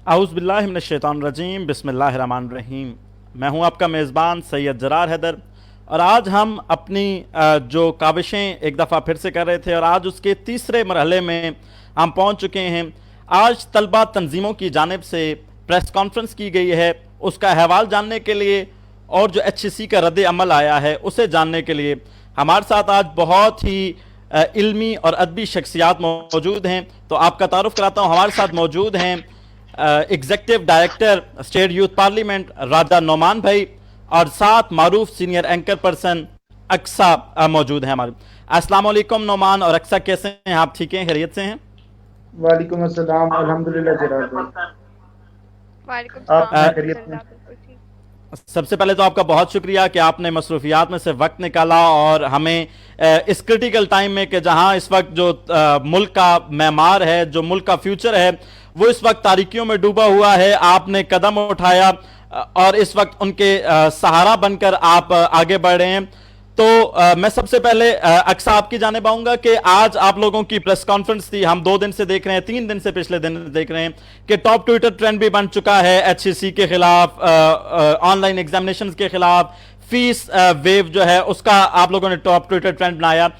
आउज़ बिल्लाहि मिनश शैतानिर रजीम बिस्मिल्लाहिर रहमानिर रहीम। मैं हूं आपका मेज़बान सैयद जरार हैदर और आज हम अपनी जो काविशें एक दफ़ा फिर से कर रहे थे और आज उसके तीसरे मरहले में हम पहुंच चुके हैं। आज तलबा तंजीमों की जानिब से प्रेस कॉन्फ्रेंस की गई है, उसका अहवाल जानने के लिए और जो HEC का रद्द अमल आया है उसे जानने के लिए हमारे साथ आज बहुत ही इल्मी और अदबी शख्सियात मौजूद हैं। तो आपका तारुफ कराता हूँ, हमारे साथ मौजूद हैं executive director state youth parliament Raja Noman भाई और साथ Maroof senior anchor person Aqsa मौजूद हैं हमारे। अस्सलाम वालेकुम नोमान और अक्सा, कैसे हैं आप? ठीक हैं, खैरियत से हैं? वालेकुम अस्सलाम, अल्हम्दुलिल्लाह जरार भाई। वालेकुम आप सलाम मैं खैरियत में? अल्हम्दुलिल्लाह बिल्कुल ठीक। सबसे पहले तो आपका बहुत शुक्रिया कि आपने मसरूफियात में से वक्त निकाला और हमें इस क्रिटिकल टाइम में कि जहां इस वक्त जो मुल्क का मैमार है, जो मुल्क का फ्यूचर है, वो इस वक्त तारीकियों में डूबा हुआ है, आपने कदम उठाया और इस वक्त उनके सहारा बनकर आप आगे बढ़ रहे हैं। तो मैं सबसे पहले अक्सा आपकी जानिब आऊंगा कि आज आप लोगों की प्रेस कॉन्फ्रेंस थी। हम 2 दिन से देख रहे हैं, 3 दिन से पिछले दिन देख रहे हैं कि टॉप ट्विटर ट्रेंड भी बन चुका है HEC के खिलाफ, ऑनलाइन एग्जामिनेशन के खिलाफ, फीस वेव जो है उसका आप लोगों ने टॉप ट्विटर ट्रेंड बनाया।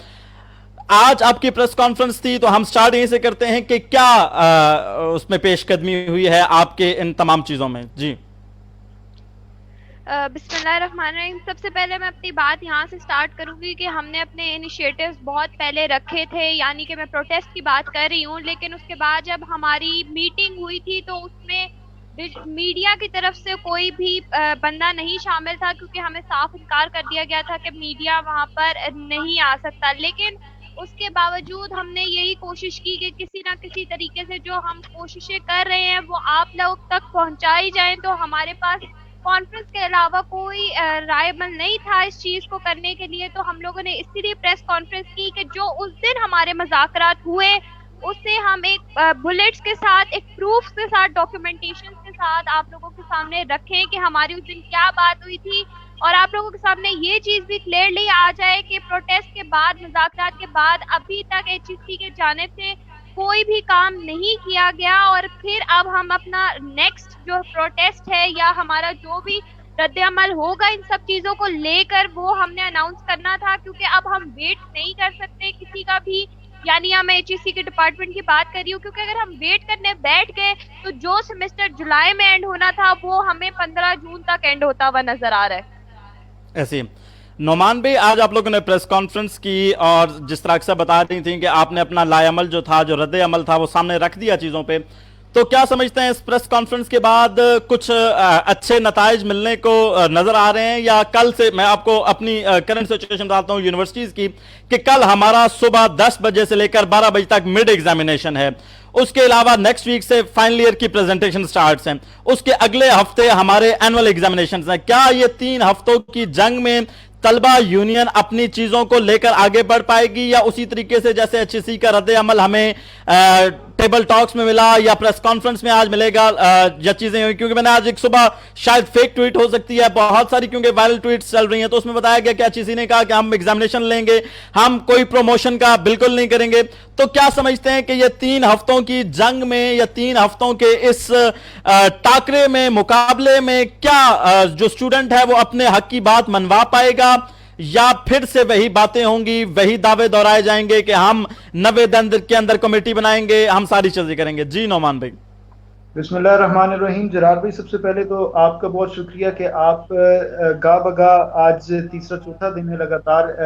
आज आपकी प्रेस कॉन्फ्रेंस थी, तो हम स्टार्ट यहीं से करते हैं कि क्या उसमें पेशकदमी हुई है आपके इन तमाम चीजों में। जी बिस्मिल्लाहिर्रहमानिर्रहीम। सबसे पहले मैं अपनी बात यहाँ से स्टार्ट करूँगी कि हमने अपने इनिशिएटिव्स बहुत पहले रखे थे, यानी कि मैं प्रोटेस्ट की बात कर रही हूँ। लेकिन उसके बाद जब हमारी मीटिंग हुई थी तो उसमें मीडिया की तरफ से कोई भी बंदा नहीं शामिल था, क्योंकि हमें साफ इनकार कर दिया गया था कि मीडिया वहाँ पर नहीं आ सकता। लेकिन उसके बावजूद हमने यही कोशिश की कि किसी ना किसी तरीके से जो हम कोशिशें कर रहे हैं वो आप लोग तक पहुंचाई जाएं। तो हमारे पास कॉन्फ्रेंस के अलावा कोई रायबल नहीं था इस चीज को करने के लिए। तो हम लोगों ने इसीलिए प्रेस कॉन्फ्रेंस की कि जो उस दिन हमारे मुज़ाकरात हुए उससे हम एक बुलेट्स के साथ, एक प्रूफ के साथ, डॉक्यूमेंटेशन के साथ आप लोगों के सामने रखें कि हमारी उस दिन क्या बात हुई थी। और आप लोगों के सामने ये चीज भी क्लियरली आ जाए कि प्रोटेस्ट के बाद, मुज़ाकरात के बाद अभी तक HEC के जानिब से कोई भी काम नहीं किया गया। और फिर अब हम अपना नेक्स्ट जो प्रोटेस्ट है या हमारा जो भी रद्द-ए-अमल होगा इन सब चीजों को लेकर, वो हमने अनाउंस करना था। क्योंकि अब हम वेट नहीं कर सकते किसी का भी, यानी मैं HEC के डिपार्टमेंट की बात कर रही हूँ। क्योंकि अगर हम वेट करने बैठ गए तो जो सेमेस्टर जुलाई में एंड होना था वो हमें 15 जून तक एंड होता हुआ नजर आ रहा है। ऐसे नोमान भाई, आज आप लोगों ने प्रेस कॉन्फ्रेंस की और जिस तरह से बता रही थी कि आपने अपना लाएअमल जो था, जो रद्द अमल था, वो सामने रख दिया चीज़ों पे। तो क्या समझते हैं इस प्रेस कॉन्फ्रेंस के बाद कुछ अच्छे नताइज मिलने को नजर आ रहे हैं? या कल से मैं आपको अपनी करंट सिचुएशन बताता हूँ यूनिवर्सिटीज़ की, कि कल हमारा सुबह 10 बजे से लेकर 12 बजे तक मिड एग्जामिनेशन है। उसके अलावा नेक्स्ट वीक से फाइनल ईयर की प्रेजेंटेशन स्टार्ट हैं। उसके अगले हफ्ते हमारे एनुअल एग्जामिनेशन हैं। क्या ये 3 हफ्तों की जंग में तलबा यूनियन अपनी चीजों को लेकर आगे बढ़ पाएगी, या उसी तरीके से जैसे HEC का रद्द अमल हमें टेबल टॉक्स में मिला या प्रेस कॉन्फ्रेंस में आज मिलेगा, या चीजें हुई? क्योंकि मैंने आज एक सुबह, शायद फेक ट्वीट हो सकती है, बहुत सारी क्योंकि वायरल ट्वीट्स चल रही हैं, तो उसमें बताया गया कि HEC ने कहा कि हम एग्जामिनेशन लेंगे, हम कोई प्रमोशन का बिल्कुल नहीं करेंगे। तो क्या समझते हैं कि ये 3 हफ्तों की जंग में या 3 हफ्तों के इस टाकरे में, मुकाबले में, क्या जो स्टूडेंट है वो अपने हक की बात मनवा पाएगा, या फिर से वही बातें होंगी, वही दावे दोहराए जाएंगे कि हम 90 दिन के अंदर कमेटी बनाएंगे, हम सारी चीजें करेंगे? जी नोमान भाई। बिस्मिल्लाहिर्रहमानिर्रहीम। जरार भाई, सबसे पहले तो आपका बहुत शुक्रिया कि आप गा बगा आज तीसरा चौथा दिन है लगातार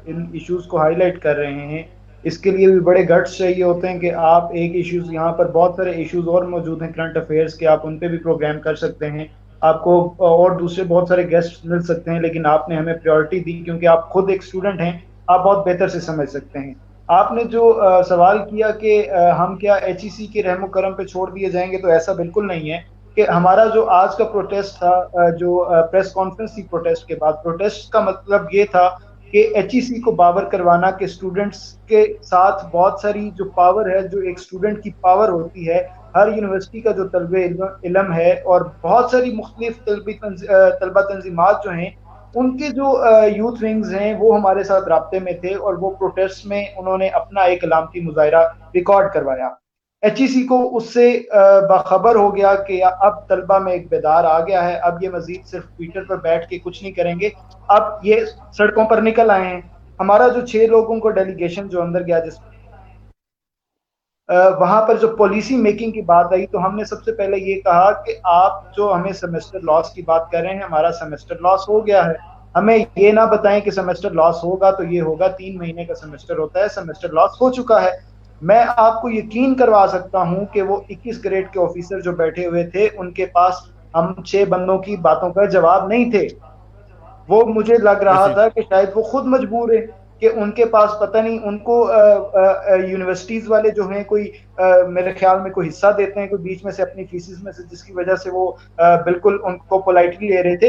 इन इश्यूज को हाईलाइट कर रहे हैं। इसके लिए भी बड़े गट्स चाहिए होते हैं कि आप एक इश्यूज, यहाँ पर बहुत सारे इश्यूज और मौजूद हैं करंट अफेयर्स के, आप उन पे भी प्रोग्राम कर सकते हैं। आपको और दूसरे बहुत सारे गेस्ट मिल सकते हैं, लेकिन आपने हमें प्रायोरिटी दी क्योंकि आप खुद एक स्टूडेंट हैं, आप बहुत बेहतर से समझ सकते हैं। आपने जो सवाल किया कि हम क्या HEC के रहमो करम पे छोड़ दिए जाएंगे, तो ऐसा बिल्कुल नहीं है। कि हमारा जो आज का प्रोटेस्ट था, जो प्रेस कॉन्फ्रेंस थी प्रोटेस्ट के बाद, प्रोटेस्ट का मतलब ये था कि HEC को बावर करवाना कि स्टूडेंट्स के साथ बहुत सारी जो पावर है, जो एक स्टूडेंट की पावर होती है, हर यूनिवर्सिटी का जो तलबे इल्म है और बहुत सारी मुख्तलिफ तलबा तंजीमात जो हैं, उनके जो यूथ विंग्स हैं वो हमारे साथ राब्ते में थे और वो प्रोटेस्ट में उन्होंने अपना एक अलामती मुजाहिरा रिकॉर्ड करवाया। HEC को उससे बाखबर हो गया कि अब तलबा में एक बेदार आ गया है, अब ये मजीद सिर्फ ट्विटर पर बैठ के कुछ नहीं करेंगे, अब ये सड़कों पर निकल आए हैं। हमारा जो 6 लोगों को डेलीगेशन जो अंदर गया, जिस वहां पर जो पॉलिसी मेकिंग की बात आई, तो हमने सबसे पहले ये कहा कि आप जो हमें सेमेस्टर लॉस की बात कर रहे हैं, हमारा सेमेस्टर लॉस हो गया है, हमें ये ना बताएं कि सेमेस्टर लॉस होगा तो ये होगा, 3 महीने का सेमेस्टर होता है, सेमेस्टर लॉस हो चुका है। मैं आपको यकीन करवा सकता हूं कि वो 21 ग्रेड के ऑफिसर जो बैठे हुए थे, उनके पास हम 6 बंदों की बातों का जवाब नहीं थे। वो मुझे लग रहा था कि शायद वो खुद मजबूर है कि उनके पास पता नहीं, उनको यूनिवर्सिटीज वाले जो हैं कोई मेरे ख्याल में कोई हिस्सा देते हैं कोई बीच में से अपनी फीसिस में से, जिसकी वजह से वो बिल्कुल उनको पोलाइटली ले रहे थे।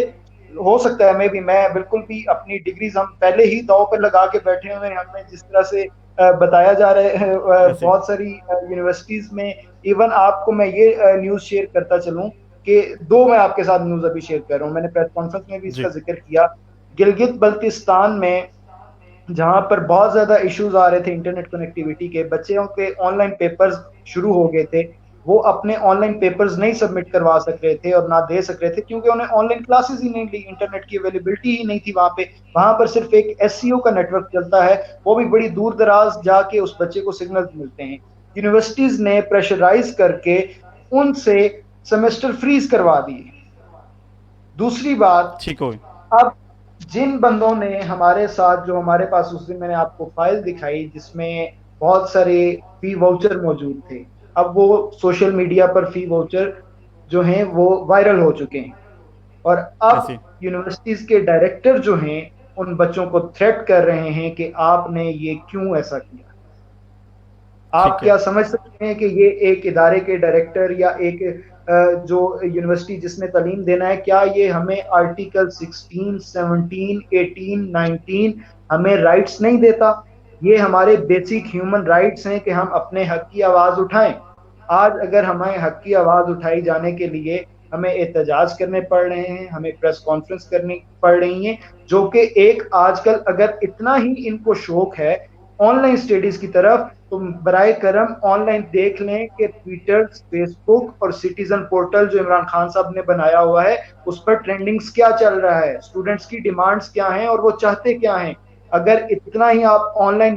हो सकता है मैं बिल्कुल भी अपनी डिग्रीज हम पहले ही दांव पर लगा के बैठे हुए हैं। हमें जिस तरह से बताया जा रहा है बहुत सारी यूनिवर्सिटीज में, इवन आपको मैं ये न्यूज शेयर करता चलूं कि 2 मैं आपके साथ न्यूज अभी शेयर कर रहा हूं, मैंने प्रेस कॉन्फ्रेंस में भी इसका जिक्र किया। गिलगित बल्तिस्तान में जहां पर बहुत ज्यादा इश्यूज आ रहे थे इंटरनेट कनेक्टिविटी के, बच्चों के ऑनलाइन पेपर्स शुरू हो गए थे, वो अपने ऑनलाइन पेपर्स नहीं सबमिट करवा सक रहे थे और ना दे सक रहे थे क्योंकि उन्हें ऑनलाइन क्लासेस ही नहीं ली, इंटरनेट की अवेलेबिलिटी ही नहीं थी वहां पे। वहां पर सिर्फ एक SCO का नेटवर्क चलता है, वो भी बड़ी दूर दराज जाके उस बच्चे को सिग्नल मिलते हैं। यूनिवर्सिटीज ने प्रेशराइज करके उनसे सेमेस्टर फ्रीज करवा दिए। दूसरी बात, ठीक हो, अब जिन बंदों ने हमारे साथ, जो हमारे पास उस दिन मैंने आपको फाइल दिखाई जिसमें बहुत सारे फी वाउचर मौजूद थे, अब वो सोशल मीडिया पर फी वाउचर जो हैं वो वायरल हो चुके हैं, और अब यूनिवर्सिटीज के डायरेक्टर जो हैं उन बच्चों को थ्रेट कर रहे हैं कि आपने ये क्यों ऐसा किया। आप क्या समझ सकते हैं कि ये एक इदारे के डायरेक्टर या एक जो यूनिवर्सिटी जिसने तालीम देना है, क्या ये हमें आर्टिकल 16, 17, 18, 19 हमें राइट्स नहीं देता? ये हमारे बेसिक ह्यूमन राइट्स हैं कि हम अपने हक की आवाज उठाएं। आज अगर हमें हक की आवाज उठाई जाने के लिए हमें एहतजाज करने पड़ रहे हैं, हमें प्रेस कॉन्फ्रेंस करनी पड़ रही है, जो कि एक आजकल अगर इतना ही इनको शौक है ऑनलाइन स्टडीज की तरफ, तो बराए करम ऑनलाइन देख लें कि ट्विटर, फेसबुक और सिटीजन पोर्टल जो इमरान खान साहब ने बनाया हुआ है, उस पर ट्रेंडिंग्स क्या चल रहा है, स्टूडेंट्स की डिमांड्स क्या हैं और वो चाहते क्या हैं। अगर इतना ही आप ऑनलाइन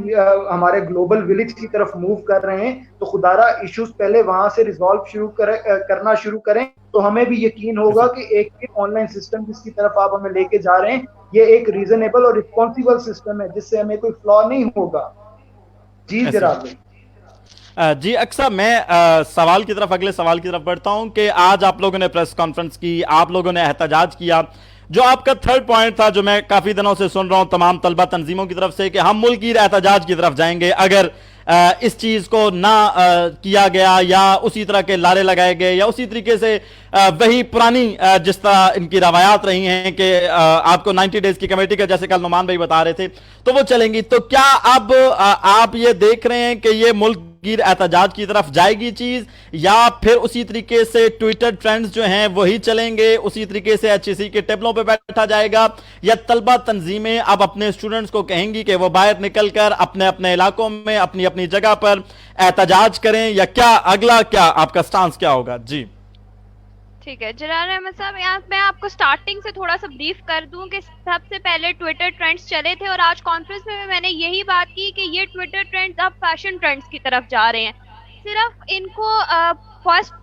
हमारे ग्लोबल विलेज की तरफ मूव कर रहे हैं, तो खुदारा इश्यूज पहले वहां से रिजॉल्व करना शुरू करें, तो हमें भी यकीन होगा कि एक ऑनलाइन सिस्टम जिसकी तरफ आप हमें लेके जा रहे हैं, ये एक रीजनेबल और रिस्पॉन्सिबल सिस्टम है जिससे हमें कोई फ्लॉ नहीं होगा। जी जनाब। जी अक्सर मैं सवाल की तरफ, अगले सवाल की तरफ बढ़ता हूं कि आज आप लोगों ने प्रेस कॉन्फ्रेंस की, आप लोगों ने एहतजाज किया, जो आपका थर्ड पॉइंट था जो मैं काफी दिनों से सुन रहा हूं तमाम तलबा तंजीमों की तरफ से कि हम मुल्क की एहतजाज की तरफ जाएंगे अगर इस चीज को ना किया गया या उसी तरह के लारे लगाए गए या उसी तरीके से वही पुरानी जिस तरह इनकी रवायात रही हैं कि आपको 90 डेज की कमेटी का, जैसे कल नुमान भाई बता रहे थे, तो वो चलेंगी। तो क्या अब आप ये देख रहे हैं कि ये मुल्क गिर एहतजाज की तरफ जाएगी चीज, या फिर उसी तरीके से ट्विटर ट्रेंड्स जो हैं वही चलेंगे, उसी तरीके से HEC के टेबलों पे बैठा जाएगा, या तलबा तंजीमें अब अपने स्टूडेंट्स को कहेंगी कि वो बाहर निकलकर अपने अपने इलाकों में अपनी अपनी जगह पर एहतजाज करें, या क्या अगला क्या आपका स्टांस क्या होगा? जी ठीक है जलाल अहमद साहब, यहाँ मैं आपको स्टार्टिंग से थोड़ा सा ब्रीफ कर दूं कि सबसे पहले ट्विटर ट्रेंड्स चले थे और आज कॉन्फ्रेंस में मैंने यही बात की कि ये ट्विटर ट्रेंड्स अब फैशन ट्रेंड्स की तरफ जा रहे हैं। सिर्फ इनको फर्स्ट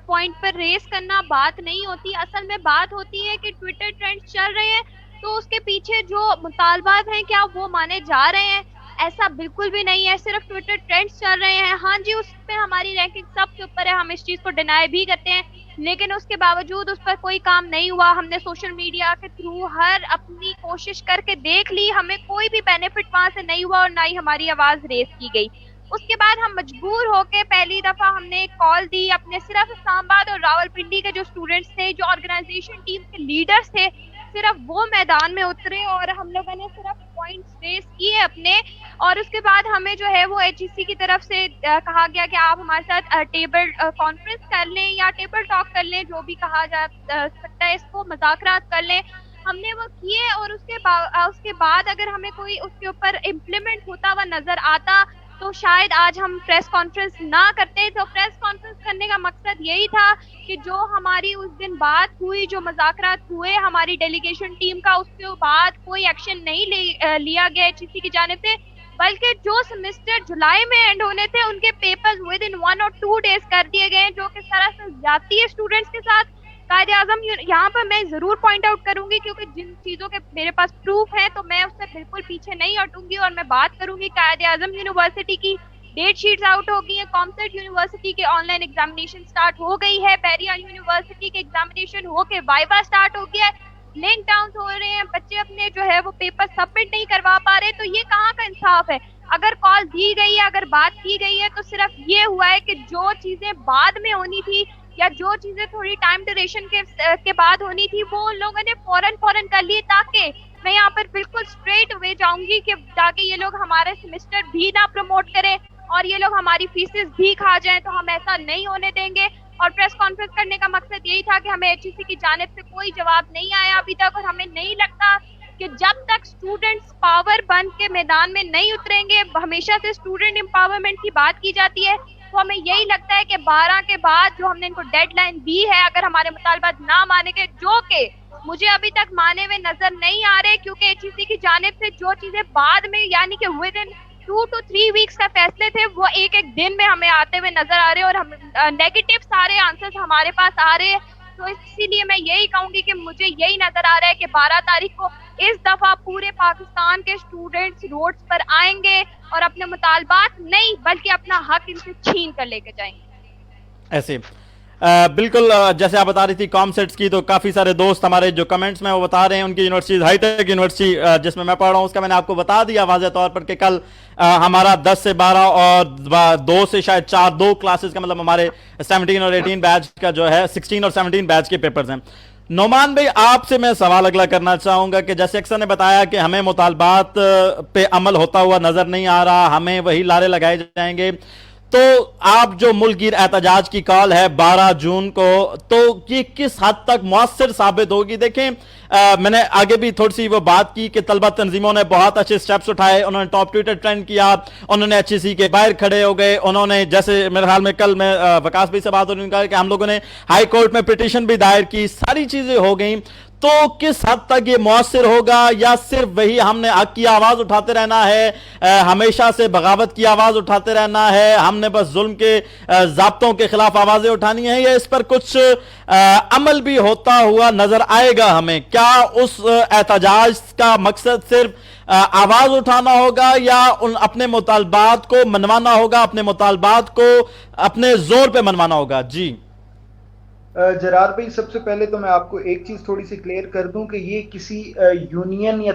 पॉइंट पर रेस करना बात नहीं होती, असल में बात होती है कि ट्विटर ट्रेंड्स चल रहे हैं तो उसके पीछे जो मुतालबात हैं क्या वो माने जा रहे हैं? ऐसा बिल्कुल भी नहीं है, सिर्फ ट्विटर ट्रेंड्स चल रहे हैं। हाँ जी, उस पर हमारी रैंकिंग सबसे ऊपर है, हम इस चीज को डिनाई भी करते हैं, लेकिन उसके बावजूद उस पर कोई काम नहीं हुआ। हमने सोशल मीडिया के थ्रू हर अपनी कोशिश करके देख ली, हमें कोई भी बेनिफिट वहां से नहीं हुआ और ना ही हमारी आवाज रेस की गई। उसके बाद हम मजबूर होके पहली दफा हमने एक कॉल दी, अपने सिर्फ इस्लामाबाद और रावलपिंडी के जो स्टूडेंट्स थे, जो ऑर्गेनाइजेशन टीम के लीडर्स थे, सिर्फ वो मैदान में उतरे और हम लोगों ने सिर्फ पॉइंट्स रेस किए अपने। और उसके बाद हमें जो है वो HEC की तरफ से कहा गया कि आप हमारे साथ टेबल कॉन्फ्रेंस कर लें या टेबल टॉक कर लें, जो भी कहा जा सकता है, इसको मुज़ाकरात कर लें। हमने वो किए और उसके बाद अगर हमें कोई उसके ऊपर इम्प्लीमेंट होता हुआ नजर आता तो शायद आज हम प्रेस कॉन्फ्रेंस ना करते। तो प्रेस कॉन्फ्रेंस करने का मकसद यही था कि जो हमारी उस दिन बात हुई, जो मुज़ाकरात हुए हमारी डेलीगेशन टीम का, उसके बाद कोई एक्शन नहीं लिया गया एचईसी की जानिब से, बल्कि जो सेमेस्टर जुलाई में एंड होने थे उनके पेपर्स विद इन 1 और 2 डेज कर दिए गए, जो कि सरासर ज्यादती है स्टूडेंट्स के साथ। कायदे आजम यहाँ पर मैं जरूर पॉइंट आउट करूंगी, क्योंकि जिन चीजों के मेरे पास प्रूफ है तो मैं उससे बिल्कुल पीछे नहीं हटूंगी और मैं बात करूंगी। कायदे आजम यूनिवर्सिटी की डेट शीट्स आउट हो गई है, कॉमसेट यूनिवर्सिटी के ऑनलाइन एग्जामिनेशन स्टार्ट हो गई है, बैरिया यूनिवर्सिटी के एग्जामिनेशन होके वाइवा स्टार्ट हो गया है, लिंक डाउन हो रहे हैं, बच्चे अपने जो है वो पेपर सबमिट नहीं करवा पा रहे। तो ये कहाँ का इंसाफ है? अगर कॉल दी गई है, अगर बात की गई है, तो सिर्फ ये हुआ है कि जो चीजें बाद में होनी थी या जो चीजें थोड़ी टाइम ड्यूरेशन के बाद होनी थी वो उन लोगों ने फौरन कर ली, ताकि मैं यहाँ पर बिल्कुल स्ट्रेट वे जाऊंगी कि ताकि ये लोग हमारे सेमेस्टर भी ना प्रमोट करें और ये लोग हमारी फीसेस भी खा जाएं। तो हम ऐसा नहीं होने देंगे। और प्रेस कॉन्फ्रेंस करने का मकसद यही था कि हमें एचईसी की जानिब से कोई जवाब नहीं आया अभी तक, और हमें नहीं लगता कि जब तक स्टूडेंट्स पावर बन के मैदान में नहीं उतरेंगे, हमेशा से स्टूडेंट एम्पावरमेंट की बात की जाती है, तो हमें यही लगता है कि 12 के बाद जो हमने इनको डेडलाइन दी है, अगर हमारे मुतालबात ना मानेंगे, जो कि मुझे अभी तक माने हुए नजर नहीं आ रहे, क्योंकि एचईसी की जानिब से जो चीजें बाद में यानी कि विद इन 2 to 3 वीक्स का फैसले थे वो एक दिन में हमें आते हुए नजर आ रहे हैं, और हम नेगेटिव सारे आंसर्स हमारे पास आ रहे हैं। तो इसीलिए मैं यही कहूंगी कि मुझे यही नजर आ रहा है कि 12 तारीख को इस दफा पूरे पाकिस्तान के स्टूडेंट्स रोड्स पर आएंगे और अपने मुतालबात नहीं बल्कि अपना हक इनसे छीन कर लेके जाएंगे। ऐसे बिल्कुल जैसे आप बता रही थी कॉमसेट्स की, तो काफी सारे दोस्त हमारे जो कमेंट्स में वो बता रहे हैं उनकी यूनिवर्सिटीज, हाईटेक यूनिवर्सिटी जिसमें मैं पढ़ रहा हूँ उसका मैंने आपको बता दिया वाज़ेह तौर पर कि कल हमारा 10 से 12 और 2 से शायद 4 2 क्लासेस का मतलब हमारे 17 और 18 बैच का जो है 16 और 17 बैच के पेपर्स हैं। नोमान भाई, आपसे मैं सवाल अगला करना चाहूंगा कि जैसे अक्सर ने बताया कि हमें मुतालबात पे अमल होता हुआ नजर नहीं आ रहा, हमें वही लारे लगाए जाएंगे, तो आप जो मुल्कगीर एहतजाज की कॉल है 12 जून को, तो ये किस हद तक मुअस्सिर साबित होगी? देखें मैंने आगे भी थोड़ी सी वो बात की कि तलबा तंजीमों ने बहुत अच्छे स्टेप्स उठाए, उन्होंने टॉप ट्विटर ट्रेंड किया, उन्होंने एचईसी के बाहर खड़े हो गए, उन्होंने जैसे मेरे ख्याल में कल मैं वकास भाई से बात हो रही कहा कि हम लोगों ने हाई कोर्ट में पिटीशन भी दायर की, सारी चीजें हो गई। तो किस हद तक ये मुअस्सिर होगा, या सिर्फ वही हमने हक की आवाज उठाते रहना है, हमेशा से बगावत की आवाज उठाते रहना है, हमने बस जुल्म के जाब्तों के खिलाफ आवाजें उठानी है, या इस पर कुछ अमल भी होता हुआ नजर आएगा हमें? क्या उस एहतजाज का मकसद सिर्फ आवाज उठाना होगा, या उन अपने मुतालबात को मनवाना होगा, अपने मुतालबात को अपने जोर पे मनवाना होगा? जी जरार भाई, सबसे पहले तो मैं आपको एक चीज थोड़ी सी क्लियर कर दूं कि ये किसी यूनियन या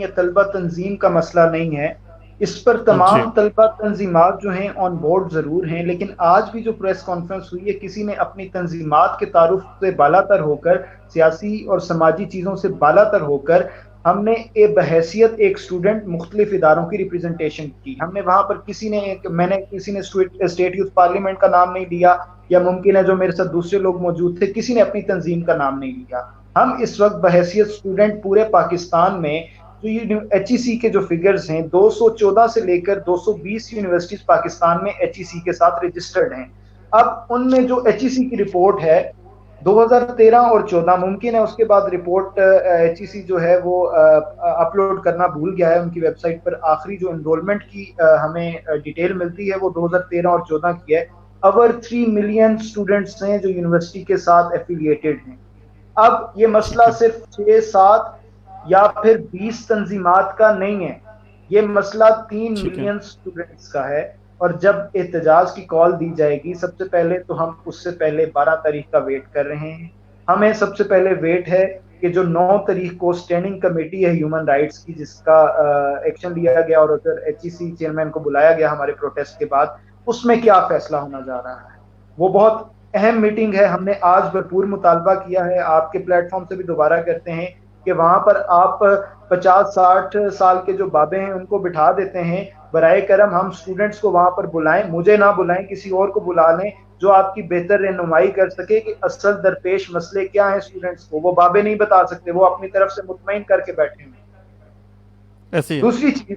तलबा तंजीम का मसला नहीं है। इस पर तमाम तलबा तंजीमात जो हैं ऑन बोर्ड जरूर हैं, लेकिन आज भी जो प्रेस कॉन्फ्रेंस हुई है, किसी ने अपनी तंजीमात के तारुफ से बालातर होकर, सियासी और समाजी चीजों से बालातर होकर, हमने बहैसियत एक स्टूडेंट मुख्तलिफ इदारों की रिप्रेजेंटेशन की। हमने वहां पर किसी ने स्टेट यूथ पार्लियामेंट का नाम नहीं लिया, या मुमकिन है जो मेरे साथ दूसरे लोग मौजूद थे किसी ने अपनी तंजीम का नाम नहीं लिया। हम इस वक्त बहैसियत स्टूडेंट पूरे पाकिस्तान में जो ये एचईसी के जो फिगर्स हैं, 214 से लेकर 220 यूनिवर्सिटीज पाकिस्तान में एचईसी के साथ रजिस्टर्ड हैं। अब उनमें जो एचईसी की रिपोर्ट है 2013 और 14, मुमकिन है उसके बाद रिपोर्ट एचईसी जो है वो अपलोड करना भूल गया है उनकी वेबसाइट पर। आखिरी जो एनरोलमेंट की हमें डिटेल मिलती है वो 2013 और 14 की है। ओवर 3 मिलियन स्टूडेंट्स हैं जो यूनिवर्सिटी के साथ एफिलिएटेड हैं। अब ये मसला सिर्फ 6, 7 या फिर 20 तंजीमात का नहीं है, ये मसला 3 मिलियन स्टूडेंट्स का है। और जब एहतजाज की कॉल दी जाएगी, सबसे पहले तो हम उससे पहले 12 तारीख का वेट कर रहे हैं। हमें सबसे पहले वेट है कि जो 9 तारीख को स्टैंडिंग कमेटी है ह्यूमन राइट्स की, जिसका एक्शन लिया गया और उधर एचईसी चेयरमैन को बुलाया गया हमारे प्रोटेस्ट के बाद, उसमें क्या फैसला होना जा रहा है। वो बहुत अहम मीटिंग है। हमने आज भरपूर मुतालबा किया है, आपके प्लेटफॉर्म से भी दोबारा करते हैं कि वहां पर आप 50-60 साल के जो बाबे हैं उनको बिठा देते हैं, बराए करम हम स्टूडेंट्स को वहां पर बुलाएं, मुझे ना बुलाएं, किसी और को बुला लें जो आपकी बेहतर रहनुमाई कर सके कि असल दरपेश मसले क्या हैं स्टूडेंट्स को। वो बाबे नहीं बता सकते, वो अपनी तरफ से मुतमईन करके बैठे हैं। दूसरी चीज,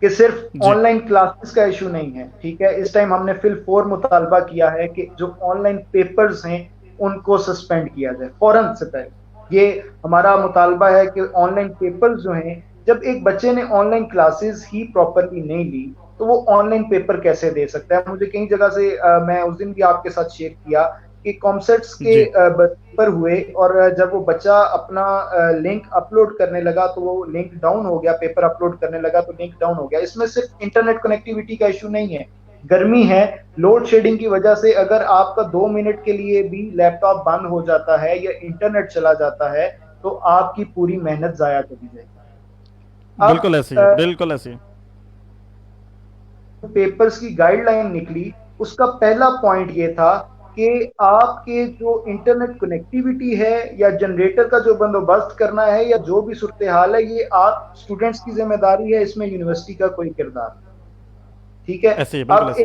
कि सिर्फ जी। ऑनलाइन क्लासेस का इशू नहीं है, ठीक है। इस टाइम हमने फिल 4 मुतालबा किया है कि जो ऑनलाइन पेपर्स हैं उनको सस्पेंड किया जाए फौरन से पहले। ये हमारा मुतालबा है कि ऑनलाइन पेपर्स जो हैं, जब एक बच्चे ने ऑनलाइन क्लासेस ही प्रॉपरली नहीं ली तो वो ऑनलाइन पेपर कैसे दे सकता है। मुझे कई जगह से मैं उस दिन भी आपके साथ शेयर किया कि कॉमसेट्स के जी। पेपर हुए और जब वो बच्चा अपना लिंक अपलोड करने लगा तो वो लिंक डाउन हो गया, पेपर अपलोड करने लगा तो लिंक डाउन हो गया। इसमें सिर्फ इंटरनेट कनेक्टिविटी का इशू नहीं है, गर्मी है, लोड शेडिंग की वजह से अगर आपका 2 मिनट के लिए भी लैपटॉप बंद हो जाता है या इंटरनेट चला जाता है तो आपकी पूरी मेहनत जाया चली जाएगी। बिल्कुल ऐसी है, अब बिल्कुल ऐसी। पेपर्स की गाइडलाइन निकली, उसका पहला पॉइंट ये था कि आपके जो इंटरनेट कनेक्टिविटी है या जनरेटर का जो बंदोबस्त करना है या जो भी सूरत हाल है, ये आप स्टूडेंट्स की जिम्मेदारी है, इसमें यूनिवर्सिटी का कोई किरदार नहीं, ठीक है। ऐसी है, बिल्कुल ऐसी।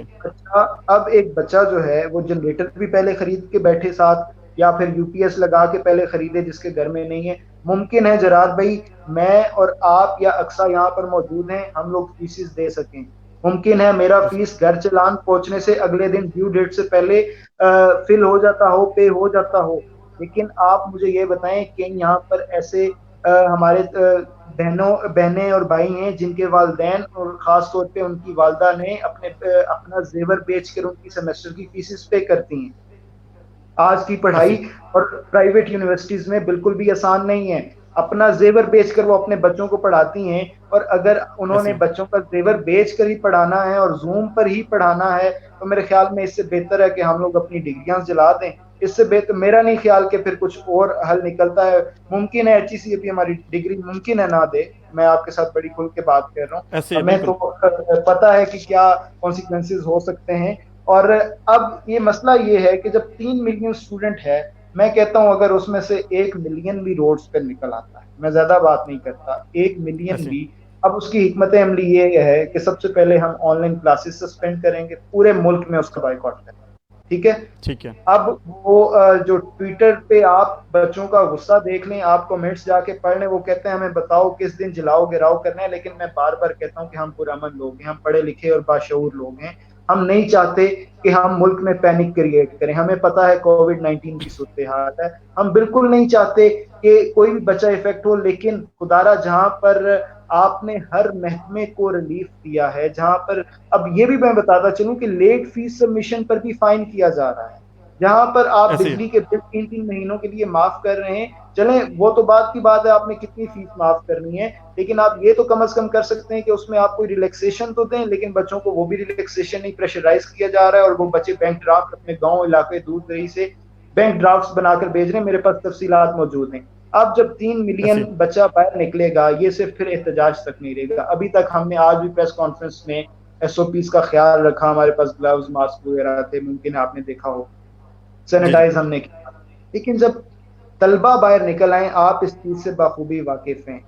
अब एक बच्चा जो है वो जनरेटर भी पहले खरीद के बैठे साथ या फिर यूपीएस लगा के पहले खरीदे जिसके घर में नहीं है। मुमकिन है जरार भाई, मैं और आप या अक्सा यहाँ पर मौजूद हैं, हम लोग फीसिस दे सकें। मुमकिन है मेरा फीस घर चलान पहुंचने से अगले दिन ड्यू डेट से पहले फिल हो जाता हो, पे हो जाता हो। लेकिन आप मुझे ये बताएं कि यहाँ पर ऐसे हमारे बहनें और भाई हैं जिनके वालिदैन और खास तौर पे उनकी वालदा ने अपना जेवर बेचकर उनकी सेमेस्टर की फीसिस पे करती हैं। आज की पढ़ाई और प्राइवेट यूनिवर्सिटीज में बिल्कुल भी आसान नहीं है। अपना जेवर बेचकर वो अपने बच्चों को पढ़ाती हैं, और अगर उन्होंने बच्चों का जेवर बेचकर ही पढ़ाना है और जूम पर ही पढ़ाना है तो मेरे ख्याल में इससे बेहतर है कि हम लोग अपनी डिग्रियां जला दें। इससे बेहतर मेरा नहीं ख्याल कि फिर कुछ और हल निकलता है। मुमकिन है एचईसी अभी हमारी डिग्री मुमकिन है ना दे, मैं आपके साथ बड़ी खुल के बात कर रहा हूँ, मैं तो पता है कि क्या कॉन्सिक्वेंसेस हो सकते हैं। और अब ये मसला ये है कि जब 3 मिलियन स्टूडेंट है, मैं कहता हूं अगर उसमें से 1 मिलियन भी रोड्स पर निकल आता है, मैं ज्यादा बात नहीं करता, 1 मिलियन भी, अब उसकी हिकमत अमली ये है कि सबसे पहले हम ऑनलाइन क्लासेस सस्पेंड करेंगे, पूरे मुल्क में उसका बाइकआउट करेंगे, ठीक है। ठीक है। अब वो जो ट्विटर पे आप बच्चों का गुस्सा देख लें, आप कमेंट्स जाके पढ़ लें, वो कहते हैं हमें बताओ किस दिन जलाओ गिराओ करना है। लेकिन मैं बार बार कहता हूं कि हम पुरअमन लोग हैं, हम पढ़े लिखे और बाशऊर लोग हैं, हम नहीं चाहते कि हम मुल्क में पैनिक क्रिएट करें। हमें पता है कोविड-19 की सूरत हाल है, हम बिल्कुल नहीं चाहते कि कोई भी बच्चा इफेक्ट हो। लेकिन खुदारा जहां पर आपने हर महकमे को रिलीफ दिया है, जहां पर अब ये भी मैं बताता चलूं कि लेट फीस सबमिशन पर भी फाइन किया जा रहा है, जहां पर आप बिजली के बिल 3-3 महीनों के लिए माफ कर रहे हैं। चलें वो तो बात की बात है, आपने कितनी फीस माफ करनी है, लेकिन आप ये तो कम से कम कर सकते हैं कि उसमें आप कोई रिलैक्सेशन तो दें। लेकिन बच्चों को वो भी रिलैक्सेशन नहीं, प्रेशराइज किया जा रहा है और वो बच्चे बैंक ड्राफ्ट अपने गांव इलाके दूर दही से बैंक ड्राफ्ट बनाकर भेज रहे हैं। मेरे पास तफसीलात मौजूद हैं। अब जब 3 मिलियन बच्चा बाहर निकलेगा, ये सिर्फ फिर एहतजाज तक नहीं रहेगा। अभी तक हमने आज भी प्रेस कॉन्फ्रेंस में एसओपीज का ख्याल रखा, हमारे पास ग्लव्स मास्क वगैरह थे, मुमकिन आपने देखा हो, सैनिटाइज हमने किया। लेकिन जब तलबा बाहर निकल आए, आप इस चीज से बाखूबी वाकिफ हैं,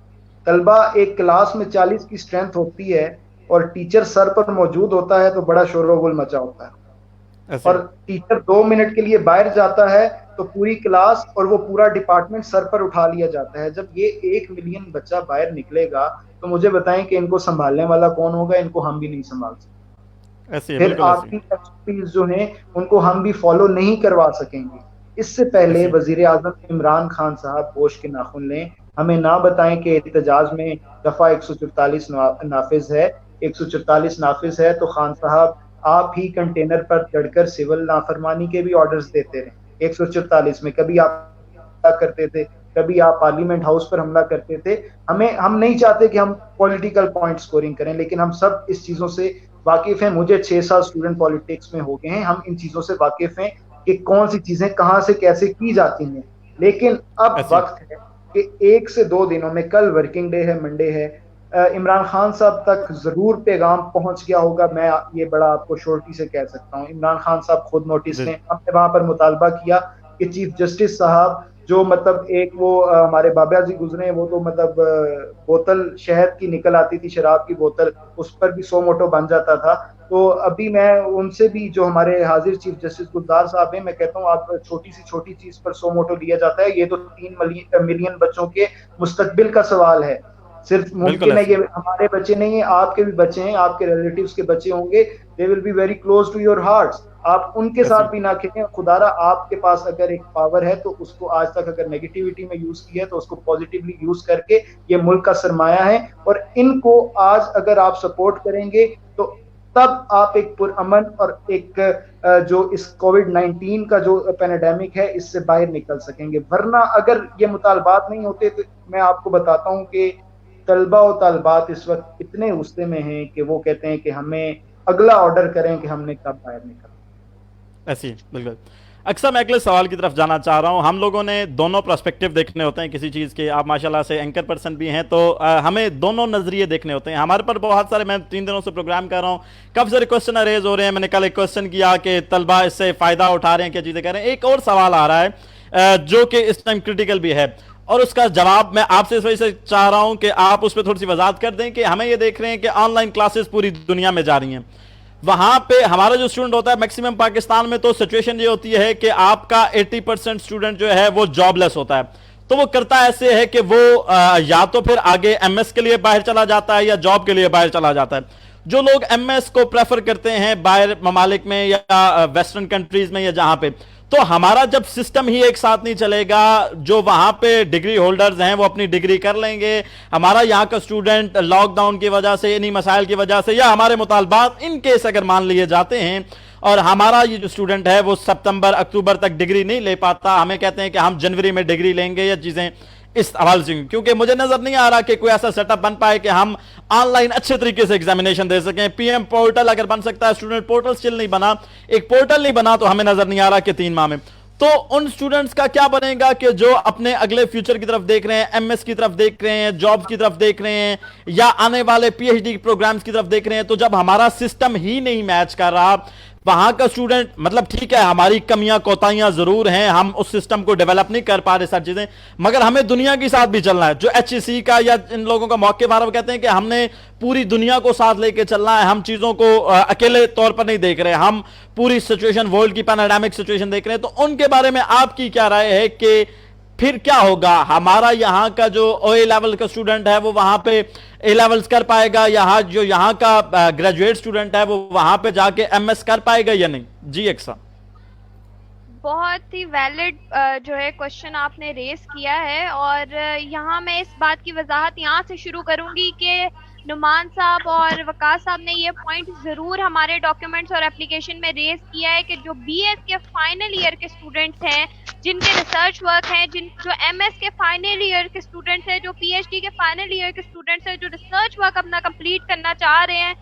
तलबा एक क्लास में 40 की स्ट्रेंथ होती है और टीचर सर पर मौजूद होता है तो बड़ा शोरगुल मचा होता है, और टीचर 2 मिनट के लिए बाहर जाता है तो पूरी क्लास और वो पूरा डिपार्टमेंट सर पर उठा लिया जाता है। जब ये 1 मिलियन बच्चा बाहर निकलेगा तो मुझे बताएं कि इनको संभालने वाला कौन होगा? इनको हम भी नहीं संभाल सकते। फिर आपकी एसओपीज जो हैं उनको हम भी फॉलो नहीं करवा सकेंगे। इससे पहले वजीर आजम इमरान खान साहब होश के नाखून लें, हमें ना बताएं कि एहतजाज में दफा 144 नाफिज है। 144 नाफिज है तो खान साहब आप ही कंटेनर पर चढ़कर सिविल नाफरमानी के भी ऑर्डर्स देते रहे। 144 में कभी आप करते थे, कभी आप पार्लियामेंट हाउस पर हमला करते थे। हम नहीं चाहते कि हम पॉलिटिकल पॉइंट स्कोरिंग करें, लेकिन हम सब इस चीजों से वाकिफ हैं। मुझे 6 साल स्टूडेंट पॉलिटिक्स में हो गए हैं, हम इन चीजों से वाकिफ हैं कि कौन सी चीजें कहां से कैसे की जाती हैं। लेकिन अब वक्त है कि 1 से 2 दिनों में, कल वर्किंग डे है, मंडे है, इमरान खान साहब तक जरूर पैगाम पहुंच गया होगा। मैं ये बड़ा आपको श्योरिटी से कह सकता हूं। इमरान खान साहब खुद नोटिस लें। हमने वहां पर मुतालबा किया कि चीफ जस्टिस साहब, जो मतलब एक वो हमारे बाबा जी गुजरे, वो तो मतलब बोतल शहद की निकल आती थी, शराब की बोतल, उस पर भी 100 मोटो बन जाता था। तो अभी मैं उनसे भी, जो हमारे हाजिर चीफ जस्टिस गुलजार साहब हैं, मैं कहता हूँ आप छोटी सी छोटी चीज पर 100 मोटो लिया जाता है। ये तो 3 मिलियन बच्चों के मुस्तकबिल का सवाल है। सिर्फ बिल्कुल मुमकिन है ऐसे। ये हमारे बच्चे नहीं है, आपके भी बच्चे हैं, आपके रिलेटिव्स के बच्चे होंगे, they will be very close to your hearts. आप उनके ऐसे। साथ भी ना खेलें। खुदारा आपके पास अगर एक पावर है तो उसको आज तक अगर नेगेटिविटी में यूज किया है तो उसको पॉजिटिवली यूज करके, ये मुल्क का सरमाया है और इनको आज अगर आप सपोर्ट करेंगे तो तब आप एक पुरअमन और एक जो इस कोविड-19 का जो पैंडेमिक है इससे बाहर निकल सकेंगे। वरना अगर ये मुतालबात नहीं होते तो मैं आपको बताता हूँ कि तलबा और तालिबात इस वक्त इतने गुस्से में हैं कि वो कहते हैं कि हमें अगला ऑर्डर करें कि हमने कब बाहर निकलना। ऐसी बिल्कुल। अक्सर मैं अगले सवाल की तरफ जाना चाह रहा हूं। हम लोगों ने दोनों पर्सपेक्टिव देखने होते हैं किसी चीज़ के। आप माशाल्लाह से एंकर पर्सन भी हैं, तो हमें दोनों नजरिए देखने होते हैं। हमारे पर बहुत सारे, मैं 3 दिनों से प्रोग्राम कर रहा हूं, काफ़ी सारे क्वेश्चन अरेज हो रहे हैं। मैंने कल एक क्वेश्चन किया कि तलबा इससे फ़ायदा उठा रहे हैं, क्या चीज़ें कर रहे हैं। एक और सवाल आ रहा है जो कि इस टाइम क्रिटिकल भी है, और उसका जवाब मैं आपसे इस वजह से चाह रहा हूं कि आप उस पर थोड़ी सी वजाहत कर दें कि हमें ये देख रहे हैं कि ऑनलाइन क्लासेस पूरी दुनिया में जा रही हैं। वहां पे हमारा जो स्टूडेंट होता है मैक्सिमम पाकिस्तान में, तो सिचुएशन ये होती है कि आपका 80% स्टूडेंट जो है वो जॉबलेस होता है। तो वो करता ऐसे है कि वो या तो फिर आगे एमएस के लिए बाहर चला जाता है या जॉब के लिए बाहर चला जाता है। जो लोग एमएस को प्रेफर करते हैं बाहर ममालिक में या वेस्टर्न कंट्रीज में या जहां पे, तो हमारा जब सिस्टम ही एक साथ नहीं चलेगा, जो वहां पे डिग्री होल्डर्स हैं वो अपनी डिग्री कर लेंगे, हमारा यहाँ का स्टूडेंट लॉकडाउन की वजह से, इन्हीं मसाइल की वजह से, या हमारे मुतालबात इन केस अगर मान लिए जाते हैं और हमारा ये जो स्टूडेंट है वो सितंबर अक्टूबर तक डिग्री नहीं ले पाता, हमें कहते हैं कि हम जनवरी में डिग्री लेंगे या चीजें इस हवाले से, क्योंकि मुझे नजर नहीं आ रहा कि कोई ऐसा सेटअप बन पाए कि हम ऑनलाइन अच्छे तरीके से एग्जामिनेशन दे सकें। पीएम पोर्टल अगर बन सकता है, स्टूडेंट पोर्टल स्टिल नहीं बना, एक पोर्टल नहीं बना, तो हमें नजर नहीं आ रहा कि 3 माह में। तो उन स्टूडेंट्स का क्या बनेगा कि जो अपने अगले फ्यूचर की तरफ देख रहे हैं, एमएस की तरफ देख रहे हैं, जॉब्स की तरफ देख रहे हैं, या आने वाले पीएचडी प्रोग्राम्स की तरफ देख रहे हैं। तो जब हमारा सिस्टम ही नहीं मैच कर रहा, वहां का स्टूडेंट, मतलब ठीक है हमारी कमियां कोताहियां जरूर हैं, हम उस सिस्टम को डेवलप नहीं कर पा रहे सारी चीजें, मगर हमें दुनिया के साथ भी चलना है। जो एचईसी का या इन लोगों का मौके बार कहते हैं कि हमने पूरी दुनिया को साथ लेके चलना है, हम चीजों को अकेले तौर पर नहीं देख रहे, हम पूरी सिचुएशन, वर्ल्ड की पैंडेमिक सिचुएशन देख रहे हैं। तो उनके बारे में आपकी क्या राय है कि फिर क्या होगा? हमारा यहाँ का जो ए लेवल का स्टूडेंट है वो वहां पे ए लेवल्स कर पाएगा, यहाँ जो यहाँ का ग्रेजुएट स्टूडेंट है वो वहां पे जाके एमएस कर पाएगा या नहीं? जी एक्सा। बहुत ही वैलिड जो है क्वेश्चन आपने रेस किया है, और यहाँ मैं इस बात की वजाहत यहाँ से शुरू करूंगी कि नुमान साहब और वकास साहब ने ये पॉइंट ज़रूर हमारे डॉक्यूमेंट्स और एप्लीकेशन में रेज किया है कि जो बीएस के फाइनल ईयर के स्टूडेंट्स हैं, जिनके रिसर्च वर्क हैं, जो एमएस के फाइनल ईयर के स्टूडेंट्स हैं, जो पीएचडी के फाइनल ईयर के स्टूडेंट्स हैं, जो रिसर्च वर्क अपना कंप्लीट करना चाह रहे हैं,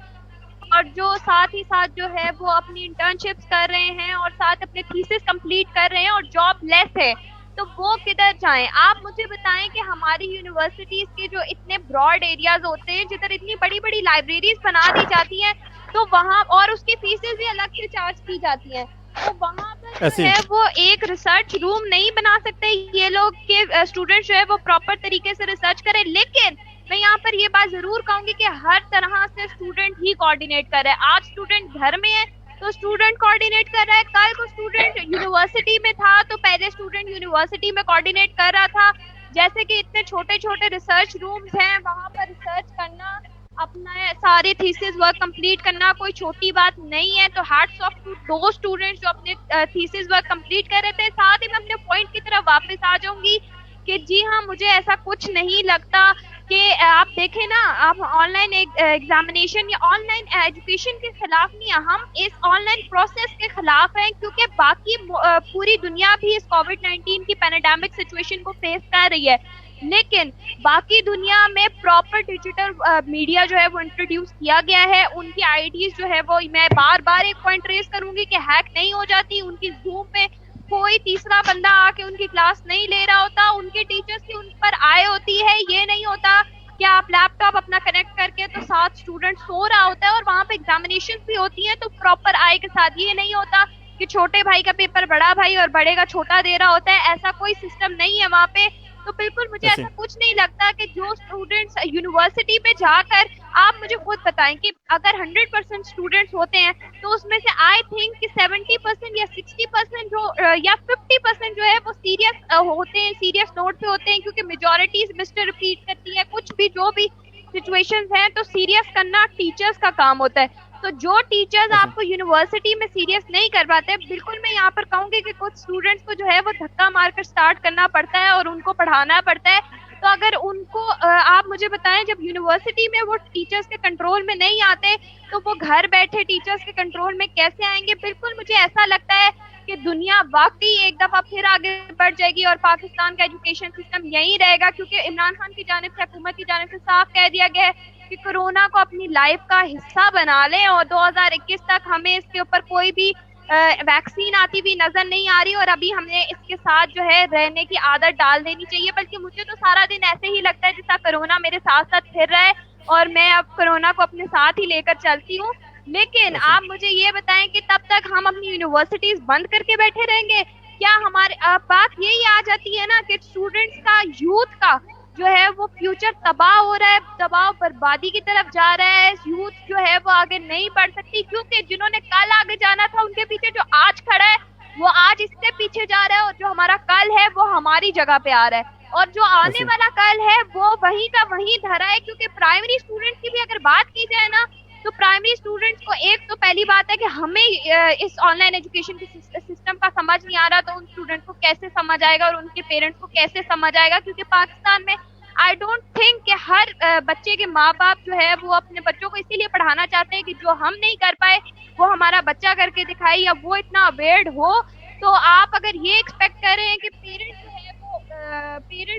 और जो साथ ही साथ जो है वो अपनी इंटर्नशिप्स कर रहे हैं और साथ अपने थीसिस कंप्लीट कर रहे हैं और जॉब लेस है, तो वो किधर जाएं? आप मुझे बताएं कि हमारी यूनिवर्सिटीज के जो इतने ब्रॉड एरियाज होते हैं, जिधर इतनी बड़ी बड़ी लाइब्रेरीज बना दी जाती हैं, तो वहाँ और उसकी फीसेस भी अलग से चार्ज की जाती हैं, तो वहाँ पर जो है वो एक रिसर्च रूम नहीं बना सकते ये लोग के स्टूडेंट जो है वो प्रॉपर तरीके से रिसर्च करें। लेकिन मैं यहाँ पर ये बात जरूर कहूंगी कि हर तरह से स्टूडेंट ही कोऑर्डिनेट कर रहा है। आज स्टूडेंट घर में है तो स्टूडेंट कोऑर्डिनेट कर रहा है, कल को स्टूडेंट यूनिवर्सिटी में था तो पहले स्टूडेंट यूनिवर्सिटी में कोऑर्डिनेट कर रहा था। जैसे कि इतने छोटे छोटे रिसर्च रूम्स हैं, वहां पर रिसर्च करना, अपना सारे थीसिस वर्क कंप्लीट करना कोई छोटी बात नहीं है। तो हैट्स ऑफ टू दो स्टूडेंट्स जो अपने थीसिस वर्क कंप्लीट कर रहे थे। साथ ही मैं अपने पॉइंट की तरफ वापस आ जाऊंगी कि जी हाँ, मुझे ऐसा कुछ नहीं लगता कि आप देखें ना, आप ऑनलाइन एग्जामिनेशन या ऑनलाइन एजुकेशन के खिलाफ नहीं है, हम इस ऑनलाइन प्रोसेस के खिलाफ हैं, क्योंकि बाकी पूरी दुनिया भी इस कोविड-19 की पैंडेमिक सिचुएशन को फेस कर रही है, लेकिन बाकी दुनिया में प्रॉपर डिजिटल मीडिया जो है वो इंट्रोड्यूस किया गया है। उनकी आईडीज जो है वो, मैं बार बार एक पॉइंट रेस करूंगी कि हैक नहीं हो जाती। उनकी जूम पे कोई तीसरा बंदा आके उनकी क्लास नहीं ले रहा होता, उनके टीचर्स की उन पर आय होती है। ये नहीं होता कि आप लैपटॉप अपना कनेक्ट करके तो 7 स्टूडेंट सो रहा होता है और वहाँ पे एग्जामिनेशन भी होती है तो प्रॉपर आय के साथ। ये नहीं होता कि छोटे भाई का पेपर बड़ा भाई और बड़े का छोटा दे रहा होता है, ऐसा कोई सिस्टम नहीं है वहाँ पे। तो बिल्कुल मुझे ऐसे ऐसा कुछ नहीं लगता कि जो स्टूडेंट्स यूनिवर्सिटी में जाकर, आप मुझे खुद बताएं कि अगर 100% स्टूडेंट्स होते हैं तो उसमें से आई थिंक कि 70% या 60% जो या 50% जो है वो सीरियस होते हैं, सीरियस नोट पे होते हैं, क्योंकि मेजोरिटी मिस्टर रिपीट करती है, कुछ भी जो भी सिचुएशंस हैं, तो सीरियस करना टीचर्स का काम होता है। तो जो टीचर्स ऐसे आपको यूनिवर्सिटी में सीरियस नहीं कर पाते, बिल्कुल मैं यहाँ पर कहूंगी कि कुछ स्टूडेंट्स को जो है वो धक्का मारकर स्टार्ट करना पड़ता है और उनको पढ़ाना पड़ता है। तो अगर उनको आप मुझे बताएं, जब यूनिवर्सिटी में वो टीचर्स के कंट्रोल में नहीं आते तो वो घर बैठे टीचर्स के कंट्रोल में कैसे आएंगे? बिल्कुल मुझे ऐसा लगता है कि दुनिया वाकई एक दफा फिर आगे बढ़ जाएगी और पाकिस्तान का एजुकेशन सिस्टम यही रहेगा, क्योंकि इमरान खान की जानिब से, हुकूमत की जानिब से साफ कह दिया गया है कि कोरोना को अपनी लाइफ का हिस्सा बना लें और 2021 तक हमें इसके ऊपर कोई भी वैक्सीन आती हुई नजर नहीं आ रही और अभी हमने इसके साथ जो है रहने की आदत डाल देनी चाहिए। बल्कि मुझे तो सारा दिन ऐसे ही लगता है जैसा कोरोना मेरे साथ साथ फिर रहा है और मैं अब कोरोना को अपने साथ ही लेकर चलती हूँ। लेकिन आप मुझे ये बताएं कि तब तक हम अपनी यूनिवर्सिटीज बंद करके बैठे रहेंगे क्या? हमारे बात यही आ जाती है ना कि स्टूडेंट्स का, यूथ का जो है वो फ्यूचर तबाह हो रहा है, तबाह बर्बादी की तरफ जा रहा है। यूथ जो है वो आगे नहीं बढ़ सकती, क्योंकि जिन्होंने कल आगे जाना था उनके पीछे जो आज खड़ा है वो आज इससे पीछे जा रहा है, और जो हमारा कल है वो हमारी जगह पे आ रहा है, और जो आने वाला कल है वो वहीं का वहीं धरा है। क्योंकि प्राइमरी स्टूडेंट्स की भी अगर बात की जाए ना, तो प्राइमरी स्टूडेंट्स को एक तो पहली बात है कि हमें इस ऑनलाइन एजुकेशन के सिस्टम का समझ नहीं आ रहा, तो उन स्टूडेंट्स को कैसे समझ आएगा और उनके पेरेंट्स को कैसे समझ आएगा? क्योंकि पाकिस्तान में आई डोंट थिंक कि हर बच्चे के माँ बाप जो है वो अपने बच्चों को इसीलिए पढ़ाना चाहते हैं कि जो हम नहीं कर पाए वो हमारा बच्चा करके दिखाए, या वो इतना अवेयर्ड हो। तो आप अगर ये एक्सपेक्ट कर रहे हैं कि पेरेंट्स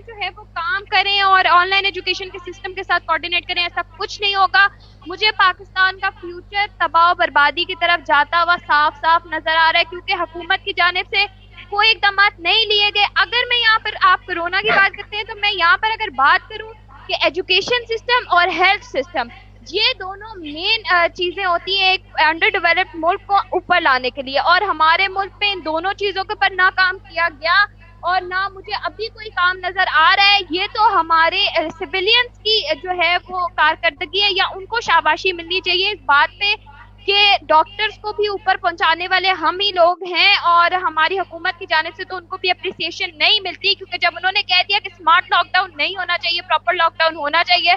जो है वो काम करें और ऑनलाइन एजुकेशन के सिस्टम के साथ कोऑर्डिनेट करें, ऐसा कुछ नहीं होगा। मुझे पाकिस्तान का फ्यूचर तबाह बर्बादी की तरफ जाता हुआ साफ साफ नजर आ रहा है, क्योंकि हुकूमत की जानिब से कोई इकदाम नहीं लिए गए। अगर मैं यहाँ पर, आप कोरोना की बात करते हैं, तो मैं यहाँ पर अगर बात करूँ कि एजुकेशन सिस्टम और हेल्थ सिस्टम, ये दोनों मेन चीजें होती हैं एक अंडर डेवलप्ड मुल्क को ऊपर लाने के लिए, और हमारे मुल्क में इन दोनों चीजों के ऊपर ना काम किया गया और ना मुझे अभी कोई काम नजर आ रहा है। ये तो हमारे सिविलियंस की जो है वो कारकर्दगी है, या उनको शाबाशी मिलनी चाहिए इस बात पे कि डॉक्टर्स को भी ऊपर पहुंचाने वाले हम ही लोग हैं, और हमारी हुकूमत की जानिब से तो उनको भी अप्रिसिएशन नहीं मिलती। क्योंकि जब उन्होंने कह दिया कि स्मार्ट लॉकडाउन नहीं होना चाहिए, प्रॉपर लॉकडाउन होना चाहिए,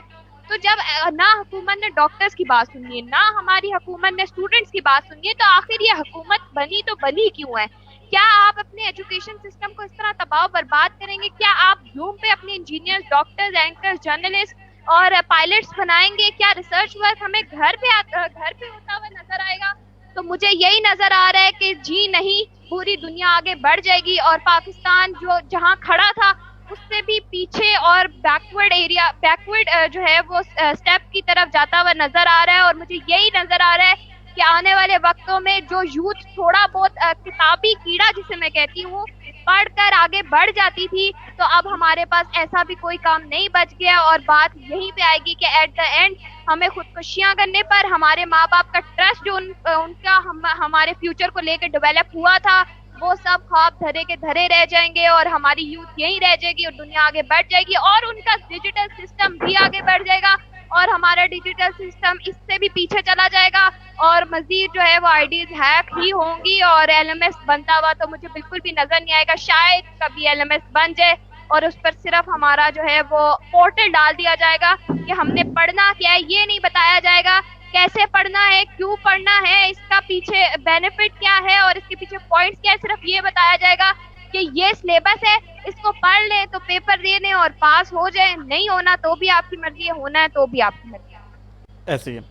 तो जब ना हुकूमत ने डॉक्टर्स की बात सुनी है, ना हमारी हुकूमत ने स्टूडेंट्स की बात सुनी है, तो आखिर ये हुकूमत बनी तो बनी क्यों है? क्या आप अपने एजुकेशन सिस्टम को इस तरह तबाह बर्बाद करेंगे? क्या आप जूम पे अपने इंजीनियर्स, डॉक्टर्स, एंकर्स, जर्नलिस्ट और पायलट्स बनाएंगे? क्या रिसर्च वर्क हमें घर पे होता हुआ नजर आएगा? तो मुझे यही नजर आ रहा है कि जी नहीं, पूरी दुनिया आगे बढ़ जाएगी और पाकिस्तान जो जहां खड़ा था उससे भी पीछे और बैकवर्ड जो है वो स्टेप की तरफ जाता हुआ नजर आ रहा है। और मुझे यही नजर आ रहा है कि आने वाले वक्तों में जो यूथ थोड़ा बहुत किताबी कीड़ा जिसे मैं कहती हूँ पढ़कर आगे बढ़ जाती थी, तो अब हमारे पास ऐसा भी कोई काम नहीं बच गया, और बात यहीं पे आएगी कि एट द एंड हमें खुदकुशियां करने पर हमारे माँ बाप का ट्रस्ट जो उनका हमारे फ्यूचर को लेकर डेवलप हुआ था, वो सब ख्वाब धरे के धरे रह जाएंगे और हमारी यूथ यहीं रह जाएगी और दुनिया आगे बढ़ जाएगी, और उनका डिजिटल सिस्टम भी आगे बढ़ जाएगा और हमारा डिजिटल सिस्टम इससे भी पीछे चला जाएगा, और मजीद जो है वो आईडीज हैक ही होंगी और एलएमएस बनता हुआ तो मुझे बिल्कुल भी नजर नहीं आएगा। शायद कभी एलएमएस बन जाए और उस पर सिर्फ हमारा जो है वो पोर्टल डाल दिया जाएगा कि हमने पढ़ना क्या है, ये नहीं बताया जाएगा कैसे पढ़ना है, क्यों पढ़ना है, इसका पीछे बेनिफिट क्या है और इसके पीछे पॉइंट्स क्या है। सिर्फ ये बताया जाएगा कि ये सिलेबस है, इसको पढ़ ले तो पेपर दे दें और पास हो जाए, नहीं होना तो भी आपकी मर्जी है, होना है तो भी आपकी मर्जी है।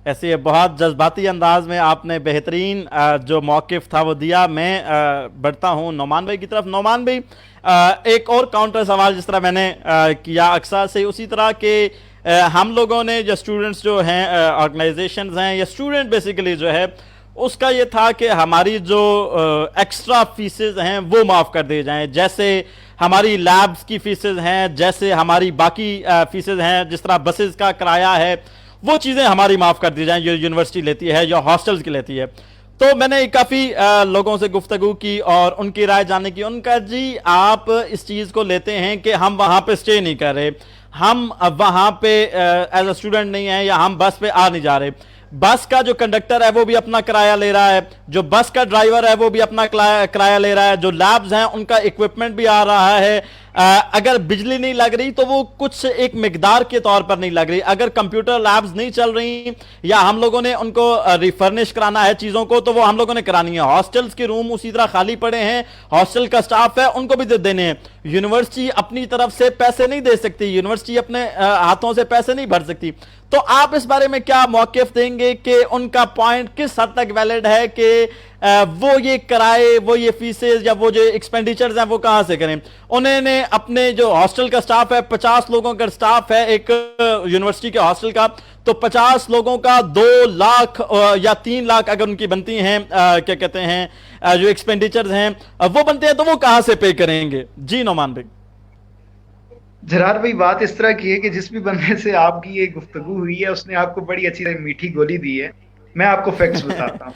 ऐसी है। बहुत जज्बाती अंदाज में आपने बेहतरीन जो मौक़िफ़ था वो दिया। मैं बढ़ता हूँ नौमान भाई की तरफ। नौमान भाई, एक और काउंटर सवाल जिस तरह मैंने किया अक्सर से, उसी तरह के हम लोगों ने जो स्टूडेंट्स जो हैं, ऑर्गेनाइजेशंस हैं या स्टूडेंट बेसिकली जो है, उसका ये था कि हमारी जो एक्स्ट्रा फीसेस हैं वो माफ़ कर दिए जाएं, जैसे हमारी लैब्स की फीसेस हैं, जैसे हमारी बाकी फीसेस हैं, जिस तरह बसेस का किराया है, वो चीज़ें हमारी माफ़ कर दी जाएं जो यूनिवर्सिटी लेती है या हॉस्टल्स की लेती है। तो मैंने काफी लोगों से गुफ्तगू की और उनकी राय जानने की। उनका जी आप इस चीज को लेते हैं कि हम वहां पे स्टे नहीं कर रहे, हम अब वहां पे एज अ स्टूडेंट नहीं है, या हम बस पे आ नहीं जा रहे। बस का जो कंडक्टर है वो भी अपना किराया ले रहा है, जो बस का ड्राइवर है वो भी अपना किराया ले रहा है, जो लैब्स हैं उनका इक्विपमेंट भी आ रहा है। अगर बिजली नहीं लग रही तो वो कुछ एक मिकदार के तौर पर नहीं लग रही। अगर कंप्यूटर लैब्स नहीं चल रही या हम लोगों ने उनको रिफर्निश कराना है चीजों को, तो वो हम लोगों ने करानी है। हॉस्टल्स के रूम उसी तरह खाली पड़े हैं, हॉस्टल का स्टाफ है उनको भी देने हैं। यूनिवर्सिटी अपनी तरफ से पैसे नहीं दे सकती, यूनिवर्सिटी अपने हाथों से पैसे नहीं भर सकती। तो आप इस बारे में क्या मौकिफ देंगे कि उनका पॉइंट किस हद तक वैलिड है कि वो ये कराए, वो ये फीसेज या वो जो एक्सपेंडिचर्स हैं वो कहां से करें? उन्होंने अपने जो हॉस्टल का स्टाफ है, 50 लोगों का स्टाफ है एक यूनिवर्सिटी के हॉस्टल का, तो 50 लोगों का 2 लाख या 3 लाख अगर उनकी बनती हैं क्या कहते हैं जो एक्सपेंडिचर्स हैं वो बनते हैं, तो वो कहां से पे करेंगे? जी नोमान भाई। जरार भाई, बात इस तरह की है कि जिस भी बंदे से आपकी ये गुफ्तगू हुई है उसने आपको बड़ी अच्छी मीठी गोली दी है। मैं आपको फैक्ट्स बताता हूँ।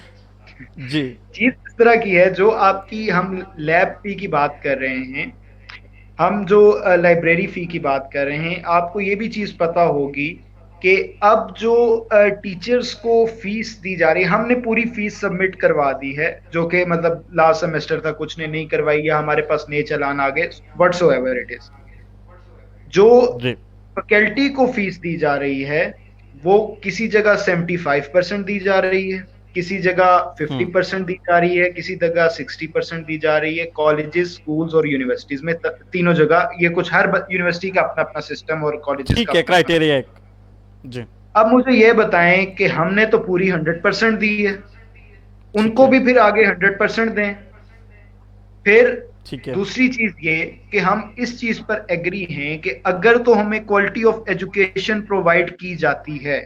जी चीज इस तरह की है, जो आपकी हम लैब फी की बात कर रहे हैं, हम जो लाइब्रेरी फी की बात कर रहे हैं, आपको ये भी चीज पता होगी कि अब जो टीचर्स को फीस दी जा रही है, हमने पूरी फीस सबमिट करवा दी है, जो कि मतलब लास्ट सेमेस्टर तक कुछ ने नहीं करवाई या हमारे पास नए चालान आ गए, व्हाट्सोएवर इट इज। जो फैकल्टी को फीस दी जा रही है वो किसी जगह 75% दी जा रही है, किसी जगह 50% दी जा रही है, किसी जगह 60% दी जा रही है। कॉलेजेस, स्कूल्स और यूनिवर्सिटीज में तीनों जगह ये कुछ, हर यूनिवर्सिटी का अपना अपना सिस्टम और कॉलेजेस ठीक का है, क्राइटेरिया एक। जी अब मुझे ये बताएं कि हमने तो पूरी 100% दी है, उनको भी फिर आगे 100% दें। फिर ठीक है। दूसरी चीज ये कि हम इस चीज पर एग्री हैं कि अगर तो हमें क्वालिटी ऑफ एजुकेशन प्रोवाइड की जाती है,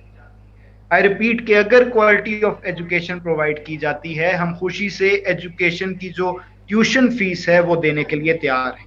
आई रिपीट कि अगर क्वालिटी ऑफ एजुकेशन प्रोवाइड की जाती है, हम खुशी से एजुकेशन की जो ट्यूशन फीस है वो देने के लिए तैयार हैं।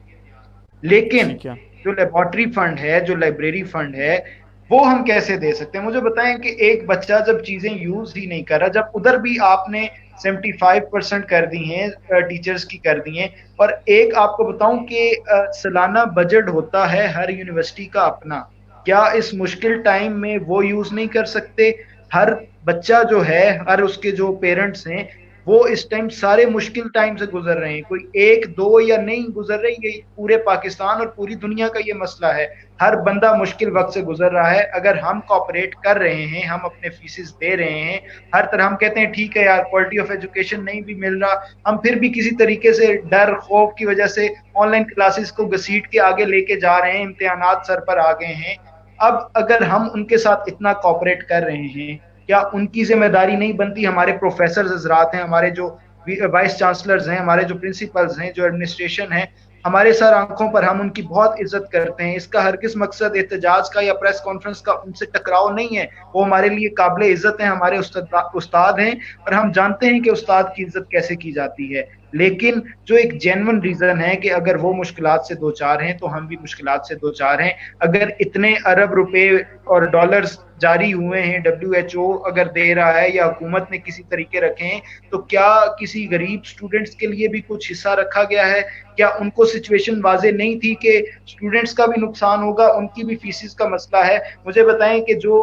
लेकिन जो लेबोरेटरी फंड है, जो लाइब्रेरी फंड है, वो हम कैसे दे सकते हैं? मुझे बताएं कि एक बच्चा जब चीजें यूज ही नहीं कर रहा, जब उधर भी आपने 75% कर दी हैं, टीचर्स की कर दी हैं, और एक आपको बताऊं कि सालाना बजट होता है हर यूनिवर्सिटी का अपना, क्या इस मुश्किल टाइम में वो यूज नहीं कर सकते? हर बच्चा जो है, हर उसके जो पेरेंट्स हैं, वो इस टाइम सारे मुश्किल टाइम से गुजर रहे हैं, कोई 1-2 या नहीं गुजर रही, ये पूरे पाकिस्तान और पूरी दुनिया का ये मसला है। हर बंदा मुश्किल वक्त से गुजर रहा है। अगर हम कोऑपरेट कर रहे हैं, हम अपने फीसेस दे रहे हैं, हर तरह हम कहते हैं ठीक है यार क्वालिटी ऑफ एजुकेशन नहीं भी मिल रहा, हम फिर भी किसी तरीके से डर खौफ की वजह से ऑनलाइन क्लासेस को घसीट के आगे लेके जा रहे हैं, इम्तिहानात सर पर आ गए हैं। अब अगर हम उनके साथ इतना कोऑपरेट कर रहे हैं, क्या उनकी जिम्मेदारी नहीं बनती? हमारे प्रोफेसर हजरात हैं, हमारे जो वाइस चांसलर्स हैं, हमारे जो प्रिंसिपल्स हैं, जो एडमिनिस्ट्रेशन है, हमारे सर आंखों पर, हम उनकी बहुत इज्जत करते हैं। इसका हर किस मकसद एहतजाज का या प्रेस कॉन्फ्रेंस का उनसे टकराव नहीं है, वो हमारे लिए काबिल इज्जत है, हमारे उस्ताद हैं, और हम जानते हैं कि उस्ताद की इज्जत कैसे की जाती है। लेकिन जो एक जेन्युइन रीजन है कि अगर वो मुश्किलात से दो चार हैं तो हम भी मुश्किलात से दो चार हैं। अगर इतने अरब रुपए और डॉलर्स जारी हुए हैं, WHO अगर दे रहा है या हुकूमत ने किसी तरीके रखे हैं, तो क्या किसी गरीब स्टूडेंट्स के लिए भी कुछ हिस्सा रखा गया है? क्या उनको सिचुएशन वाजे नहीं थी कि स्टूडेंट्स का भी नुकसान होगा, उनकी भी फीसिस का मसला है? मुझे बताएं कि जो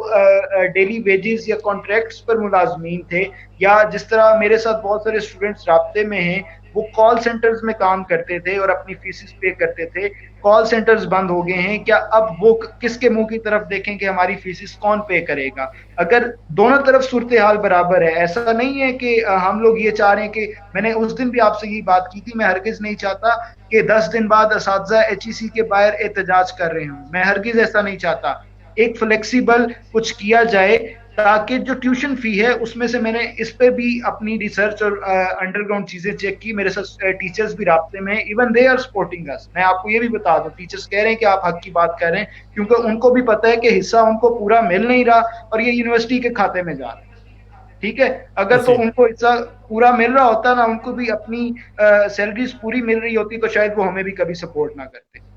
डेली वेजेस या कॉन्ट्रैक्ट्स पर मुलाजमीन थे, या जिस तरह मेरे साथ बहुत सारे स्टूडेंट्स राब्ते में हैं, वो कॉल सेंटर्स में काम करते थे और अपनी फीसिस पे करते थे, कॉल सेंटर्स बंद हो गए हैं, क्या अब वो किसके मुंह की तरफ देखें कि हमारी फीसिस कौन पे करेगा? अगर दोनों तरफ सूरत हाल बराबर है, ऐसा नहीं है कि हम लोग ये चाह रहे हैं कि, मैंने उस दिन भी आपसे यही बात की थी, मैं हरगिज नहीं चाहता कि 10 दिन बाद असातिज़ा HEC के बाहर एहतजाज कर रहे हूँ, मैं हरगिज ऐसा नहीं चाहता। एक फ्लेक्सिबल कुछ किया जाए ताकि जो ट्यूशन फी है उसमें से, मैंने इस पे भी अपनी रिसर्च और अंडरग्राउंड चीजें चेक की, मेरे साथ टीचर्स भी राब्ते में, even they are supporting us. मैं आपको ये भी बता दूं, टीचर्स कह रहे हैं कि आप हक की बात कर रहे हैं, क्योंकि उनको भी पता है कि हिस्सा उनको पूरा मिल नहीं रहा और ये यूनिवर्सिटी के खाते में जा रहा है। ठीक है, अगर तो उनको हिस्सा पूरा मिल रहा होता ना, उनको भी अपनी सैलरीज पूरी मिल रही होती, तो शायद वो हमें भी कभी सपोर्ट ना करते।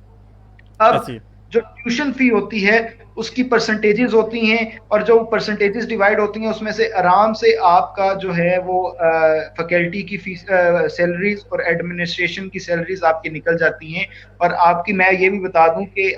अब जो ट्यूशन फी होती है उसकी परसेंटेजेस होती हैं, और जो परसेंटेजेस डिवाइड होती हैं उसमें से आराम से आपका जो है वो फैकल्टी की फीस, सैलरीज और एडमिनिस्ट्रेशन की सैलरीज आपकी निकल जाती हैं। और आपकी मैं ये भी बता दूं कि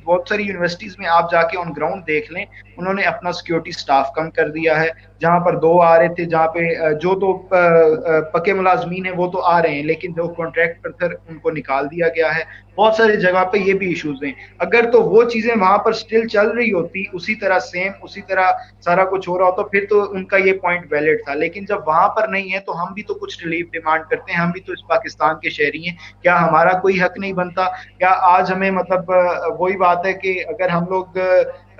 बहुत सारी यूनिवर्सिटीज में आप जाके ऑन ग्राउंड देख लें, उन्होंने अपना सिक्योरिटी स्टाफ कम कर दिया है। जहां पर 2 आ रहे थे, जहां पे जो तो पक्के मुलाजमीन है वो तो आ रहे हैं, लेकिन जो कॉन्ट्रैक्ट पर थे उनको निकाल दिया गया है। बहुत सारी जगह पे ये भी इश्यूज हैं। अगर तो वो चीजें वहां पर स्टिल चल रही होती, उसी तरह सेम उसी तरह सारा कुछ हो रहा हो, तो फिर तो उनका ये पॉइंट वैलिड था। लेकिन जब वहां पर नहीं है तो हम भी तो कुछ रिलीफ डिमांड करते हैं, हम भी तो इस पाकिस्तान के शहरी हैं। क्या हमारा कोई हक नहीं बनता? क्या आज हमें मतलब वही बात है कि अगर हम लोग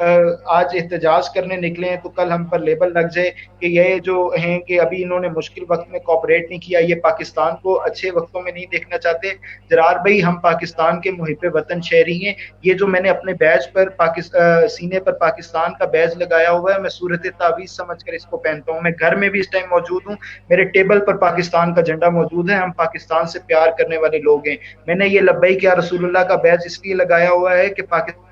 आज एहतजाज करने निकले हैं तो कल हम पर लेबल लग जाए कि ये जो हैं कि अभी इन्होंने मुश्किल वक्त में कोऑपरेट नहीं किया, ये पाकिस्तान को अच्छे वक्तों में नहीं देखना चाहते। जरार भाई, हम पाकिस्तान के मुहिब वतन शहरी हैं। ये जो मैंने अपने बैज पर सीने पर पाकिस्तान का बैज लगाया हुआ है, मैं सूरत तावीज़ समझकर इसको पहनता हूँ। मैं घर में भी इस टाइम मौजूद हूँ, मेरे टेबल पर पाकिस्तान का झंडा मौजूद है। हम पाकिस्तान से प्यार करने वाले लोग हैं। मैंने ये लब्बैक या रसूलुल्लाह का बैज इसलिए लगाया हुआ है कि पाकिस्तान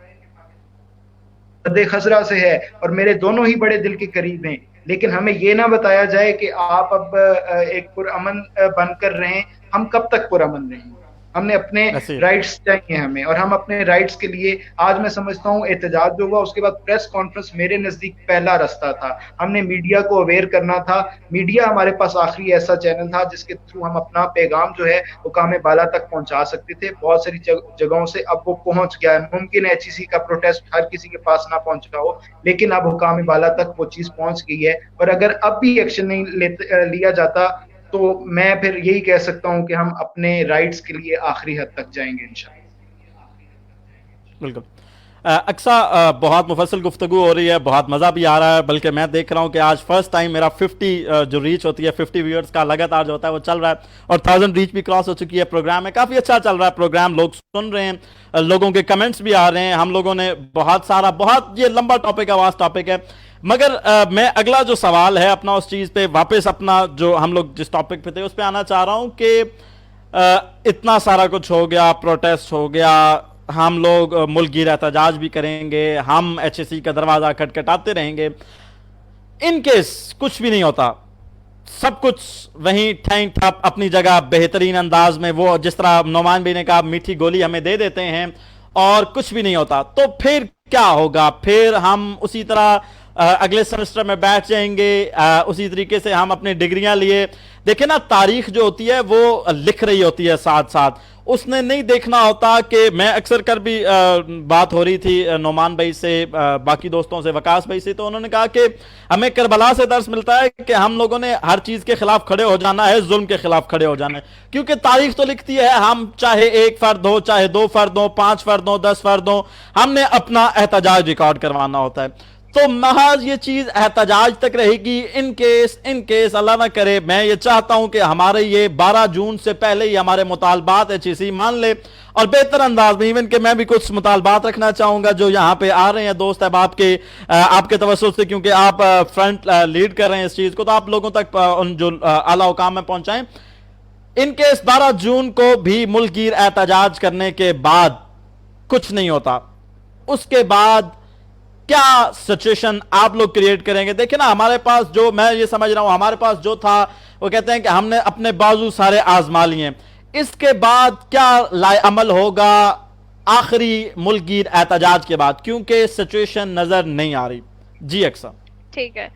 खसरा से है और मेरे दोनों ही बड़े दिल के करीब हैं। लेकिन हमें ये ना बताया जाए कि आप अब एक पुरअमन बनकर रहें। हम कब तक पुरअमन रहें? हमने अपने नसीर, राइट्स चाहिए हमें, और हम अपने राइट्स के लिए आज मैं समझता हूँ एहतजाज जो हुआ उसके बाद प्रेस कॉन्फ्रेंस मेरे नजदीक पहला रास्ता था। हमने मीडिया को अवेयर करना था। मीडिया हमारे पास आखिरी ऐसा चैनल था जिसके थ्रू हम अपना पैगाम जो है वो काम बाला तक पहुंचा सकते थे। बहुत सारी जगहों से अब वो पहुंच गया है। मुमकिन है HEC का प्रोटेस्ट हर किसी के पास ना पहुंचा हो, लेकिन अब हुकाम बाला तक वो चीज पहुंच गई है। और अगर अब भी एक्शन नहीं लिया जाता तो मैं फिर यही कह सकता हूं कि हम अपने राइट्स के लिए आखिरी हद तक जाएंगे इंशाल्लाह। बिल्कुल। अक्सा, बहुत मुफस्सल गुफ्तगू हो रही है, बहुत मज़ा भी आ रहा है। बल्कि मैं देख रहा हूँ कि आज फर्स्ट टाइम मेरा 50 जो रीच होती है, 50 व्यूअर्स का लगातार जो होता है वो चल रहा है, और 1000 रीच भी क्रॉस हो चुकी है प्रोग्राम में। काफ़ी अच्छा चल रहा है प्रोग्राम, लोग सुन रहे हैं, लोगों के कमेंट्स भी आ रहे हैं। हम लोगों ने बहुत ये लंबा टॉपिक है, वास्ट टॉपिक है, मगर मैं अगला जो सवाल है अपना उस चीज़ पे वापस, अपना जो हम लोग जिस टॉपिक पे थे उस पर आना चाह रहा हूँ कि इतना सारा कुछ हो गया, प्रोटेस्ट हो गया, हम लोग मुल्क गिर एहतजाज भी करेंगे, हम HEC का दरवाज़ा खटखटाते रहेंगे। इन केस कुछ भी नहीं होता, सब कुछ वहीं ठैंक ठप अपनी जगह बेहतरीन अंदाज में, वो जिस तरह नोमान भाई ने कहा मीठी गोली हमें दे देते हैं और कुछ भी नहीं होता, तो फिर क्या होगा? फिर हम उसी तरह अगले सेमेस्टर में बैठ जाएंगे, उसी तरीके से हम अपनी डिग्रियां लिए। देखिए ना, तारीख जो होती है वो लिख रही होती है साथ साथ, उसने नहीं देखना होता कि मैं अक्सर कर भी बात हो रही थी नोमान भाई से, बाकी दोस्तों से, वकास भाई से, तो उन्होंने कहा कि हमें करबला से दर्स मिलता है कि हम लोगों ने हर चीज के खिलाफ खड़े हो जाना है, जुल्म के खिलाफ खड़े हो जाना है, क्योंकि तारीख तो लिखती है। हम चाहे 1 फर्द हो, चाहे 2 फर्द हो, 5 फर्द हो, 10 फर्द हो, हमने अपना एहतजाज रिकॉर्ड करवाना होता है। तो महज ये चीज एहतजाज तक रहेगी। इन केस अल्लाह ना करे, मैं ये चाहता हूं कि हमारे ये 12 जून से पहले ही हमारे मुतालबात HEC मान ले, और बेहतर अंदाज में, इवन के मैं भी कुछ मुतालबात रखना चाहूंगा जो यहाँ पे आ रहे हैं दोस्त अहबाब के, आपके तवज्जुह से, क्योंकि आप फ्रंट लीड कर रहे हैं इस चीज को, तो आप लोगों तक उन जो आला हुकाम में पहुंचाएं। इन केस 12 जून को भी मुल्क गिर एहतजाज करने के बाद कुछ नहीं होता, उसके बाद क्या सिचुएशन आप लोग क्रिएट करेंगे? देखिए ना, हमारे पास जो, मैं ये समझ रहा हूं, हमारे पास जो था वो कहते हैं कि हमने अपने बाजू सारे आजमा लिए। इसके बाद क्या लाएअमल होगा आखिरी मुल्क गिर एहतजाज के बाद, क्योंकि सिचुएशन नजर नहीं आ रही। जी अक्सर, ठीक है,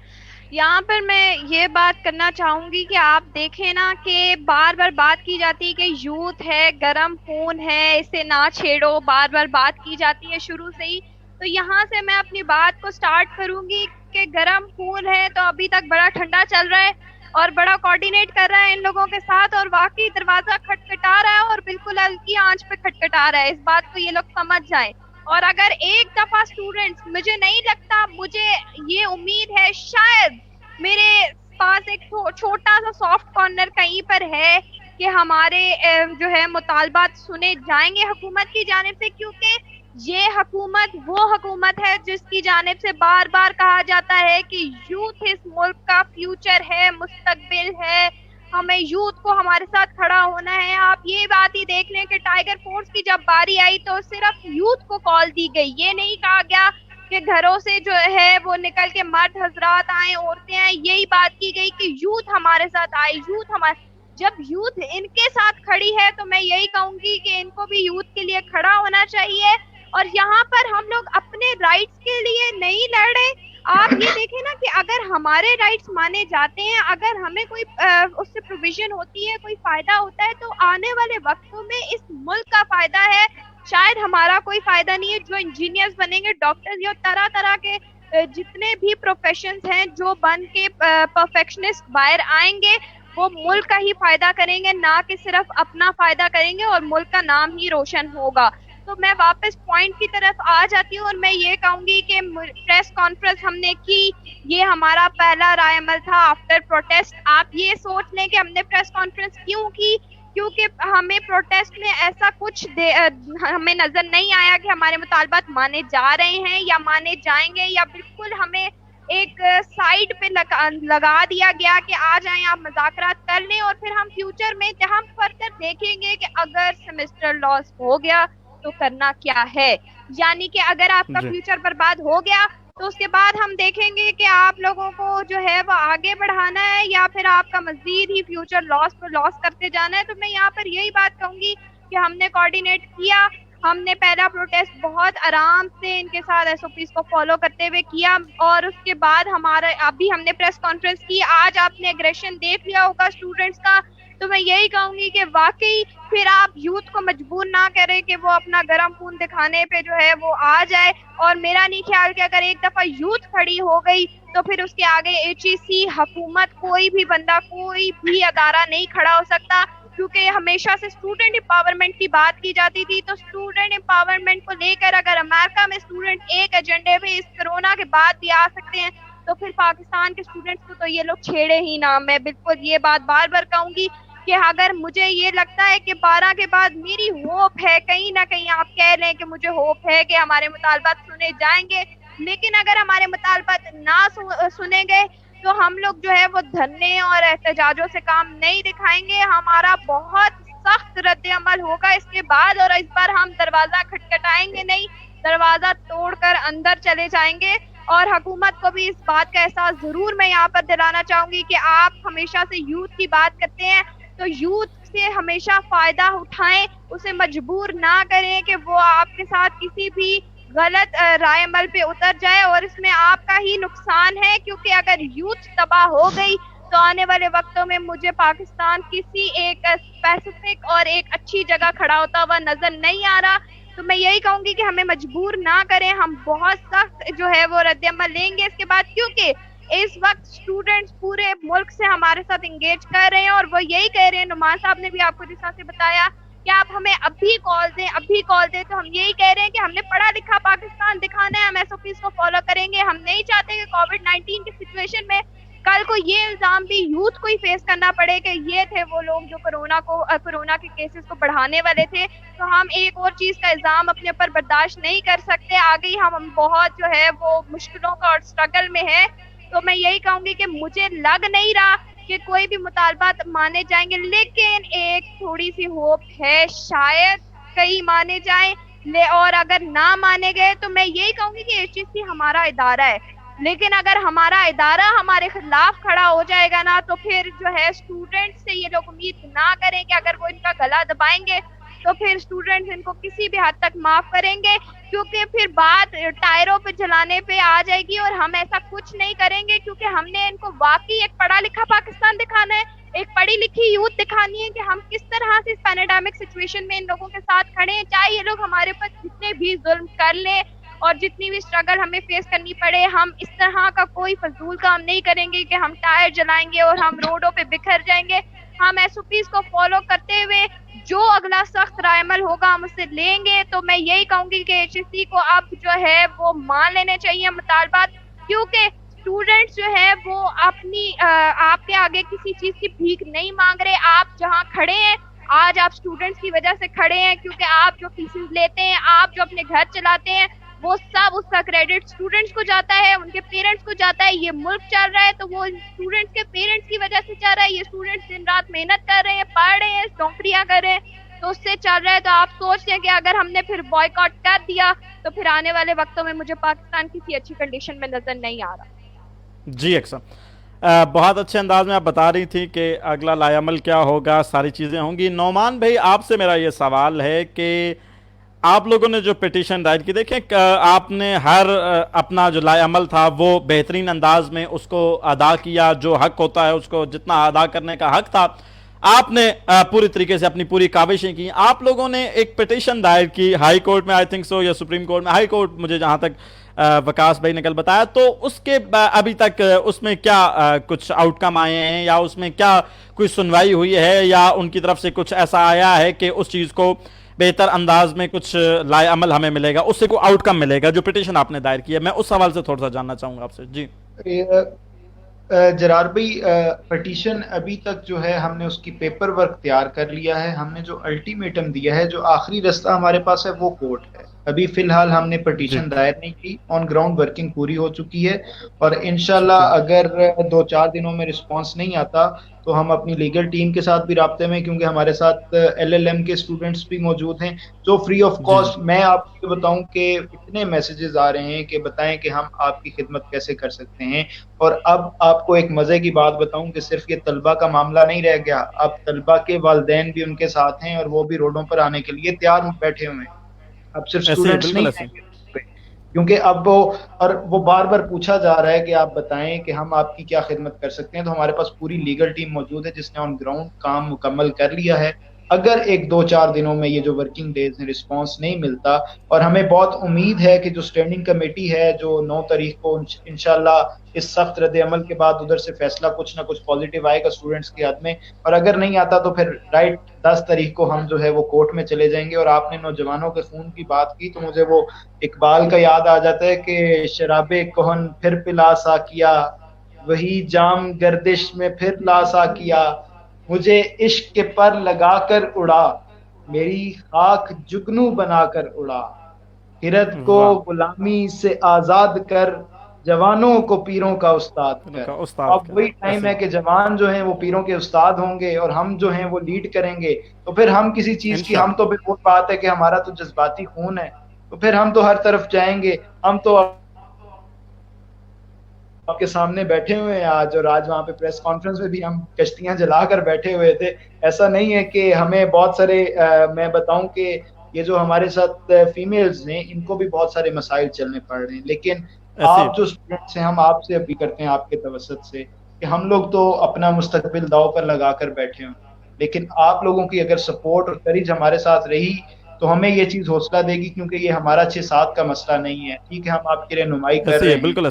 यहाँ पर मैं ये बात करना चाहूंगी कि आप देखें ना कि बार बार बात की जाती है कि यूथ है, गरम खून है, इसे ना छेड़ो, बार बार बात की जाती है शुरू से ही। तो यहाँ से मैं अपनी बात को स्टार्ट करूंगी कि गरम खून है तो अभी तक बड़ा ठंडा चल रहा है और बड़ा कोऑर्डिनेट कर रहा है इन लोगों के साथ, और वाकई दरवाजा खटखटा रहा है और बिल्कुल हल्की आंच पे खटखटा रहा है। इस बात को ये लोग समझ जाएं। और अगर एक दफा स्टूडेंट्स, मुझे नहीं लगता, मुझे ये उम्मीद है, शायद मेरे पास एक छोटा सा सॉफ्ट कॉर्नर कहीं पर है कि हमारे जो है मुतालबात सुने जाएंगे हुकूमत की जानिब से, क्योंकि ये हुकूमत वो हुकूमत है जिसकी जानिब से बार बार कहा जाता है कि यूथ इस मुल्क का फ्यूचर है, मुस्तकबिल है, हमें यूथ को हमारे साथ खड़ा होना है। आप ये बात ही देख लें कि टाइगर फोर्स की जब बारी आई तो सिर्फ यूथ को कॉल दी गई, ये नहीं कहा गया कि घरों से जो है वो निकल के मर्द हजरात आए, औरतें आए, यही बात की गई कि यूथ हमारे साथ आए, यूथ हमारे। जब यूथ इनके साथ खड़ी है तो मैं यही कहूंगी कि इनको भी यूथ के लिए खड़ा होना चाहिए। और यहाँ पर हम लोग अपने राइट्स के लिए नहीं लड़ रहे। आप ये देखें ना कि अगर हमारे राइट्स माने जाते हैं, अगर हमें कोई उससे प्रोविजन होती है, कोई फायदा होता है, तो आने वाले वक्तों में इस मुल्क का फायदा है, शायद हमारा कोई फायदा नहीं है। जो इंजीनियर्स बनेंगे, डॉक्टर्स, या तरह तरह के जितने भी प्रोफेशंस हैं जो बन के परफेक्शनिस्ट बाहर आएंगे, वो मुल्क का ही फायदा करेंगे, ना कि सिर्फ अपना फायदा करेंगे, और मुल्क का नाम ही रोशन होगा। तो मैं वापस पॉइंट की तरफ आ जाती हूँ और मैं ये कहूंगी कि प्रेस कॉन्फ्रेंस हमने की, ये हमारा पहला रायमल था आफ्टर प्रोटेस्ट। आप ये सोच लें कि हमने प्रेस कॉन्फ्रेंस क्यों की, क्योंकि हमें प्रोटेस्ट में ऐसा कुछ हमें नजर नहीं आया कि हमारे मुतालबात माने जा रहे हैं या माने जाएंगे, या बिल्कुल हमें एक साइड पे लगा दिया गया कि आ जाएं आप मुज़ाकरात कर लें और फिर हम फ्यूचर में हम फर्दर देखेंगे कि अगर सेमेस्टर लॉस हो गया तो करना क्या है। यानी कि अगर आपका फ्यूचर बर्बाद हो गया तो उसके बाद हम देखेंगे कि आप लोगों को जो है वो आगे बढ़ाना है या फिर आपका मजीद ही फ्यूचर लॉस पर लॉस करते जाना है। तो मैं यहाँ पर यही बात कहूंगी कि हमने कोऑर्डिनेट किया, हमने पहला प्रोटेस्ट बहुत आराम से इनके साथ एसओपीज को फॉलो करते हुए किया, और उसके बाद हमारा अभी हमने प्रेस कॉन्फ्रेंस की। आज आपने एग्रेशन देख लिया होगा स्टूडेंट्स का। तो मैं यही कहूंगी कि वाकई फिर आप यूथ को मजबूर ना करें कि वो अपना गरम खून दिखाने पे जो है वो आ जाए। और मेरा नहीं ख्याल कि अगर एक दफा यूथ खड़ी हो गई तो फिर उसके आगे एचईसी, हुकूमत, कोई भी बंदा, कोई भी अदारा नहीं खड़ा हो सकता, क्योंकि हमेशा से स्टूडेंट एम्पावरमेंट की बात की जाती थी। तो स्टूडेंट एम्पावरमेंट को लेकर अगर अमेरिका में स्टूडेंट एक एजेंडे पे इस कोरोना के बाद भी आ सकते हैं, तो फिर पाकिस्तान के स्टूडेंट्स को तो ये लोग छेड़े ही ना। मैं बिल्कुल ये बात बार बार कहूंगी कि अगर मुझे ये लगता है कि 12 के बाद मेरी होप है, कहीं ना कहीं आप कह लें कि मुझे होप है कि हमारे मुतालबात सुने जाएंगे, लेकिन अगर हमारे मुतालबात ना सुने गए तो हम लोग जो है वो धरने और एहतजाजों से काम नहीं दिखाएंगे। हमारा बहुत सख्त रद्द अमल होगा इसके बाद, और इस बार हम दरवाजा खटखटाएंगे नहीं, दरवाजा तोड़कर अंदर चले जाएंगे। और हुकूमत को भी इस बात का एहसास जरूर मैं यहाँ पर दिलाना चाहूंगी कि आप हमेशा से यूथ की बात करते हैं, तो यूथ से हमेशा फायदा उठाएं, उसे मजबूर ना करें कि वो आपके साथ किसी भी गलत राय अमल पे उतर जाए, और इसमें आपका ही नुकसान है। क्योंकि अगर यूथ तबाह हो गई तो आने वाले वक्तों में मुझे पाकिस्तान किसी एक स्पेसिफिक और एक अच्छी जगह खड़ा होता हुआ नजर नहीं आ रहा। तो मैं यही कहूंगी कि हमें मजबूर ना करें, हम बहुत सख्त जो है वो रद्द अमल लेंगे इसके बाद, क्योंकि इस वक्त स्टूडेंट्स पूरे मुल्क से हमारे साथ इंगेज कर रहे हैं और वो यही कह रहे हैं। नुमान साहब ने भी आपको जिस तरह से बताया कि आप हमें अभी कॉल दें, अभी कॉल दें, तो हम यही कह रहे हैं कि हमने पढ़ा लिखा पाकिस्तान दिखाना है, हम एसओपीज को फॉलो करेंगे। हम नहीं चाहते कि कोविड-19 की सिचुएशन में कल को ये इल्जाम भी यूथ को ही फेस करना पड़े कि ये थे वो लोग जो कोरोना के केसेस को बढ़ाने वाले थे। तो हम एक और चीज का इल्जाम अपने ऊपर बर्दाश्त नहीं कर सकते। आगे ही हम बहुत जो है वो मुश्किलों का और स्ट्रगल में है। तो मैं यही कहूंगी कि मुझे लग नहीं रहा कि कोई भी मुतालबात माने जाएंगे, लेकिन एक थोड़ी सी होप है, शायद कई माने जाएं। और अगर ना माने गए तो मैं यही कहूंगी कि एचईसी हमारा इदारा है, लेकिन अगर हमारा इदारा हमारे खिलाफ खड़ा हो जाएगा ना, तो फिर जो है स्टूडेंट से ये लोग उम्मीद ना करें कि अगर वो इनका गला दबाएंगे तो फिर स्टूडेंट्स इनको किसी भी हद तक माफ करेंगे, क्योंकि फिर बात टायरों पे जलाने पे आ जाएगी। और हम ऐसा कुछ नहीं करेंगे, क्योंकि हमने इनको वाकई एक पढ़ा लिखा पाकिस्तान दिखाना है, एक पढ़ी लिखी यूथ दिखानी है कि हम किस तरह से इस पैंडेमिक सिचुएशन में इन लोगों के साथ खड़े हैं, चाहे ये लोग हमारे ऊपर जितने भी जुल्म कर ले और जितनी भी स्ट्रगल हमें फेस करनी पड़े। हम इस तरह का कोई फजूल काम नहीं करेंगे कि हम टायर जलाएंगे और हम रोडों पे बिखर जाएंगे। हम एसओपीज को फॉलो करते हुए जो अगला सख्त रायमल होगा हम उससे लेंगे। तो मैं यही कहूंगी कि एचईसी को अब जो है वो मान लेने चाहिए मुतालबात, क्योंकि स्टूडेंट्स जो है वो अपनी आपके आगे किसी चीज की भीख नहीं मांग रहे। आप जहाँ खड़े हैं आज, आप स्टूडेंट्स की वजह से खड़े हैं, क्योंकि आप जो फीसेस लेते हैं, आप जो अपने घर चलाते हैं, वो सब उसका क्रेडिट स्टूडेंट्स को जाता है, उनके पेरेंट्स को जाता है। ये मुल्क चल रहा है तो वो स्टूडेंट्स के पेरेंट्स की वजह से चल रहा है। ये स्टूडेंट्स दिन रात मेहनत कर रहे हैं, पढ़ रहे हैं, नौकरियां कर रहे हैं, तो उससे चल रहा है। तो आप सोच रहे हैं कि अगर हमने फिर बॉयकॉट कर दिया तो फिर आने वाले वक्तों में मुझे पाकिस्तान किसी अच्छी कंडीशन में नजर नहीं आ रहा। जी अक्सर, बहुत अच्छे अंदाज में आप बता रही थी कि अगला लायामल क्या होगा, सारी चीज़ें होंगी। नौमान भाई, आपसे मेरा ये सवाल है कि आप लोगों ने जो पिटीशन दायर की, देखें आपने हर अपना जो लायामल था वो बेहतरीन अंदाज में उसको अदा किया, जो हक होता है उसको जितना अदा करने का हक था आपने पूरी तरीके से अपनी पूरी काविशें की। आप लोगों ने एक पिटीशन दायर की हाई कोर्ट में, आई थिंक सो, या सुप्रीम कोर्ट में, हाई कोर्ट मुझे जहां तक वकास भाई ने कल बताया। तो उसके अभी तक उसमें क्या कुछ आउटकम आए हैं, या उसमें क्या कोई सुनवाई हुई है, या उनकी तरफ से कुछ ऐसा आया है कि उस चीज़ को बेहतर अंदाज में कुछ लाए अमल हमें मिलेगा, उससे कोई आउटकम मिलेगा जो पिटीशन आपने दायर किया? मैं उस सवाल से थोड़ा सा जानना चाहूंगा आपसे। जी जरार भाई, पिटीशन अभी तक जो है हमने उसकी पेपर वर्क तैयार कर लिया है। हमने जो अल्टीमेटम दिया है, जो आखिरी रास्ता हमारे पास है, वो कोर्ट है। अभी फिलहाल हमने पिटीशन दायर नहीं की, ऑन ग्राउंड वर्किंग पूरी हो चुकी है। और इंशाल्लाह अगर 2-4 दिनों में रिस्पांस नहीं आता तो हम अपनी लीगल टीम के साथ भी राब्ते में, क्योंकि हमारे साथ LLM के स्टूडेंट्स भी मौजूद हैं जो फ्री ऑफ कॉस्ट, मैं आपको बताऊं कि इतने मैसेजेस आ रहे हैं कि बताएं कि हम आपकी खिदमत कैसे कर सकते हैं। और अब आपको एक मजे की बात बताऊं कि सिर्फ ये तलबा का मामला नहीं रह गया, अब तलबा के वालिदैन भी उनके साथ हैं और वो भी रोडों पर आने के लिए तैयार बैठे हुए हैं। अब सिर्फ स्टूडेंट्स नहीं हैं, क्योंकि अब वो बार बार पूछा जा रहा है कि आप बताएं कि हम आपकी क्या खिदमत कर सकते हैं। तो हमारे पास पूरी लीगल टीम मौजूद है जिसने ऑन ग्राउंड काम मुकम्मल कर लिया है। अगर 1-2-4 दिनों में ये जो वर्किंग डेज में रिस्पांस नहीं मिलता, और हमें बहुत उम्मीद है कि जो स्टैंडिंग कमेटी है जो 9 तारीख को इंशाल्लाह इस सख्त रद्द अमल के बाद उधर से फैसला कुछ ना कुछ पॉजिटिव आएगा स्टूडेंट्स के हद में, और अगर नहीं आता तो फिर राइट 10 तारीख को हम जो है वो कोर्ट में चले जाएंगे। और आपने नौजवानों के खून की बात की तो मुझे वो इकबाल का याद आ जाता है कि शराबे कोहन फिर पिला सा किया, वही जाम गर्दिश में फिर ला सा किया, मुझे इश्क के पर लगाकर उड़ा, मेरी खाक जुगनू बनाकर उड़ा, हिरत को गुलामी से आजाद कर, जवानों को पीरों का उस्ताद कर। अब वही टाइम है कि जवान जो हैं वो पीरों के उस्ताद होंगे और हम जो हैं वो लीड करेंगे। तो फिर हम किसी चीज की, हम तो बिल्कुल बात है कि हमारा तो जज्बाती खून है, तो फिर हम तो हर तरफ जाएंगे। हम तो आपके सामने बैठे हुए हैं आज, और आज वहाँ पे प्रेस कॉन्फ्रेंस में भी हम कश्तियां जलाकर बैठे हुए थे। ऐसा नहीं है कि हमें बहुत सारे मैं बताऊं कि ये जो हमारे साथ फीमेल्स हैं इनको भी बहुत सारे मसाइल चलने पड़ रहे हैं, लेकिन आप जो स्टूडेंट्स हैं, हम आपसे अपील करते हैं आपके तवसत से कि हम लोग तो अपना मुस्तकबिल दाव पर लगाकर बैठे हैं, लेकिन आप लोगों की अगर सपोर्ट और करेज हमारे साथ रही तो हमें ये चीज हौसला देगी, क्योंकि ये हमारा 6-7 का मसला नहीं है। ठीक है, हम आपकी रहनुमाई कर रहे हैं, बिल्कुल,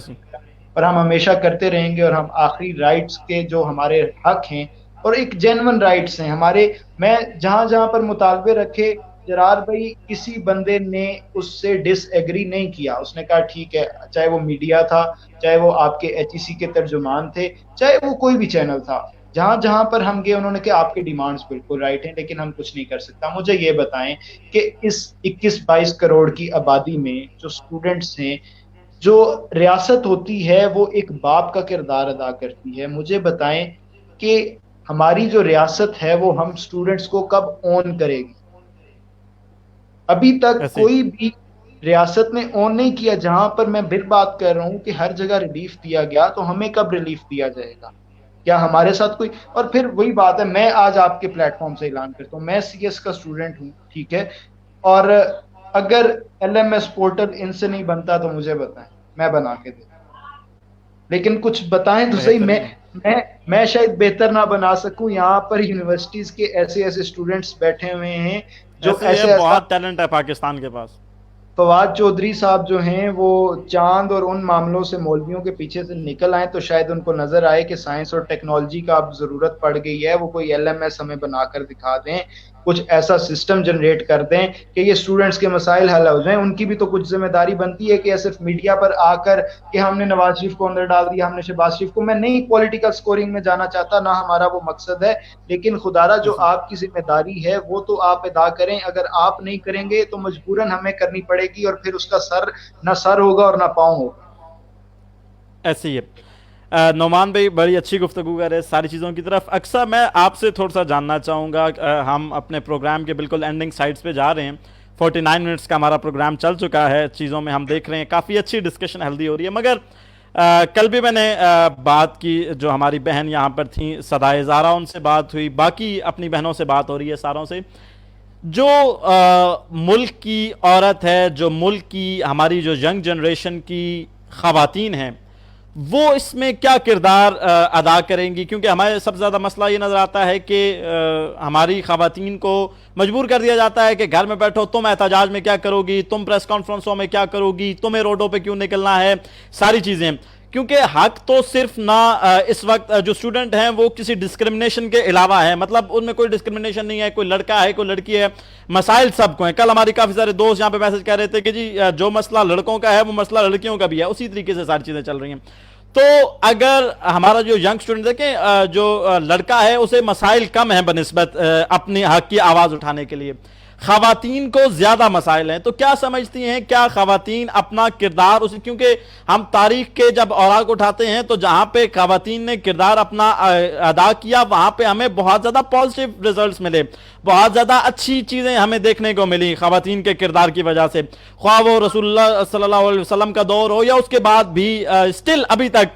और हम हमेशा करते रहेंगे। और हम आखिरी राइट्स के जो हमारे हक हैं और एक जेन्युइन राइट्स हैं हमारे, मैं जहां जहां पर मुतालबे रखे, जरार भाई किसी बंदे ने उससे डिसएग्री नहीं किया। उसने कहा ठीक है, चाहे वो मीडिया था, चाहे वो आपके HEC के तर्जुमान थे, चाहे वो कोई भी चैनल था, जहां जहां पर हम गए उन्होंने कहा आपके डिमांड्स बिल्कुल राइट हैं, लेकिन हम कुछ नहीं कर सकता। मुझे ये बताएं कि इस 21-22 करोड़ की आबादी में जो स्टूडेंट्स हैं, जो रियासत होती है वो एक बाप का किरदार अदा करती है, मुझे बताएं कि हमारी जो रियासत है वो हम स्टूडेंट्स को कब ऑन करेगी? अभी तक कोई भी रियासत ने ऑन नहीं किया। जहां पर मैं फिर बात कर रहा हूं कि हर जगह रिलीफ दिया गया, तो हमें कब रिलीफ दिया जाएगा? क्या हमारे साथ कोई, और फिर वही बात है, मैं आज आपके प्लेटफॉर्म से ऐलान करता हूं, मैं CS का स्टूडेंट हूं, ठीक है, और अगर LMS पोर्टल इनसे नहीं बनता तो मुझे बताएं, मैं बना के दे, लेकिन कुछ बताएं तो सही। मैं शायद बेहतर ना बना सकूं। यहाँ पर यूनिवर्सिटीज के ऐसे स्टूडेंट्स बैठे हुए हैं जो ऐसे बहुत टैलेंट है पाकिस्तान के पास। फवाद चौधरी साहब जो हैं वो चांद और उन मामलों से मौलवियों के पीछे से निकल आए, तो शायद उनको नजर आए कि साइंस और टेक्नोलॉजी का अब जरूरत पड़ गई है, वो कोई LMS हमें बनाकर दिखा दें। कुछ ऐसा सिस्टम जनरेट कर दें कि ये स्टूडेंट्स के मसाइल हल हो जाएं। उनकी भी तो कुछ जिम्मेदारी बनती है कि सिर्फ मीडिया पर आकर कि हमने नवाज शरीफ को अंदर डाल दिया, हमने शहबाज शरीफ को। मैं नहीं पॉलिटिकल स्कोरिंग में जाना चाहता, ना हमारा वो मकसद है, लेकिन खुदारा जो आपकी जिम्मेदारी है वो तो आप अदा करें। अगर आप नहीं करेंगे तो मजबूरन हमें करनी पड़ेगी और फिर उसका ना सर होगा और ना पाँव होगा। ऐसे ही है। नौमान भाई बड़ी अच्छी गुफ्तगू कर रहे हैं सारी चीज़ों की तरफ। अक्सर मैं आपसे थोड़ा सा जानना चाहूँगा, हम अपने प्रोग्राम के बिल्कुल एंडिंग साइड्स पे जा रहे हैं। 49 मिनट्स का हमारा प्रोग्राम चल चुका है, चीज़ों में हम देख रहे हैं काफ़ी अच्छी डिस्कशन हेल्दी हो रही है। मगर कल भी मैंने बात की, जो हमारी बहन यहाँ पर थी सदाए ज़ारा, उनसे बात हुई, बाकी अपनी बहनों से बात हो रही है सारों से। जो मुल्क की औरत है, जो मुल्क की हमारी जो यंग जनरेशन की ख़वातीन हैं, वो इसमें क्या किरदार अदा करेंगी? क्योंकि हमारे सबसे ज़्यादा मसला ये नज़र आता है कि हमारी ख़वातीन को मजबूर कर दिया जाता है कि घर में बैठो, तुम एहतजाज में क्या करोगी, तुम प्रेस कॉन्फ्रेंसों में क्या करोगी, तुम्हें रोडों पे क्यों निकलना है, सारी चीज़ें। क्योंकि हक तो सिर्फ ना इस वक्त जो स्टूडेंट हैं वो किसी डिस्क्रिमिनेशन के अलावा है, मतलब उनमें कोई डिस्क्रिमिनेशन नहीं है, कोई लड़का है कोई लड़की है, मसाइल सबको हैं। कल हमारी काफ़ी सारे दोस्त यहाँ पे मैसेज कर रहे थे कि जी जो मसला लड़कों का है वो मसला लड़कियों का भी है, उसी तरीके से सारी चीज़ें चल रही हैं। तो अगर हमारा जो यंग स्टूडेंट देखें, जो लड़का है उसे मसाइल कम है बनिस्बत अपने हक की आवाज़ उठाने के लिए, ख़वातीन को ज़्यादा मसाइल हैं। तो क्या समझती हैं, क्या ख़वातीन अपना किरदार उसे, क्योंकि हम तारीख के जब औराक उठाते हैं तो जहाँ पे ख़वातीन ने किरदार अपना अदा किया वहाँ पे हमें बहुत ज़्यादा पॉजिटिव रिजल्ट्स मिले, बहुत ज़्यादा अच्छी चीज़ें हमें देखने को मिली ख़वातीन के किरदार की वजह से। ख्वाह वो रसूलुल्लाह सल्लल्लाहु अलैहि वसल्लम का दौर हो या उसके बाद भी स्टिल अभी तक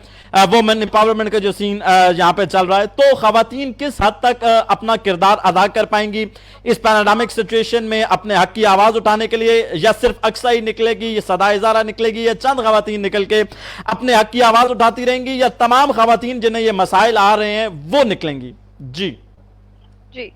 वुमेन एम्पावरमेंट का जो सीन यहाँ पे चल रहा है। तो ख़वातीन किस हद तक अपना किरदार अदा कर पाएंगी इस पैराडामिक सिचुएशन में अपने हक की आवाज़ उठाने के लिए, या सिर्फ अक्सा ही निकलेगी, या सदाए ज़ारा निकलेगी, या चंद ख़वातीन निकल के अपने हक की आवाज़ उठाती रहेंगी, या तमाम ख़वातीन जिन्हें ये मसाइल आ रहे हैं वो निकलेंगी? जी जी,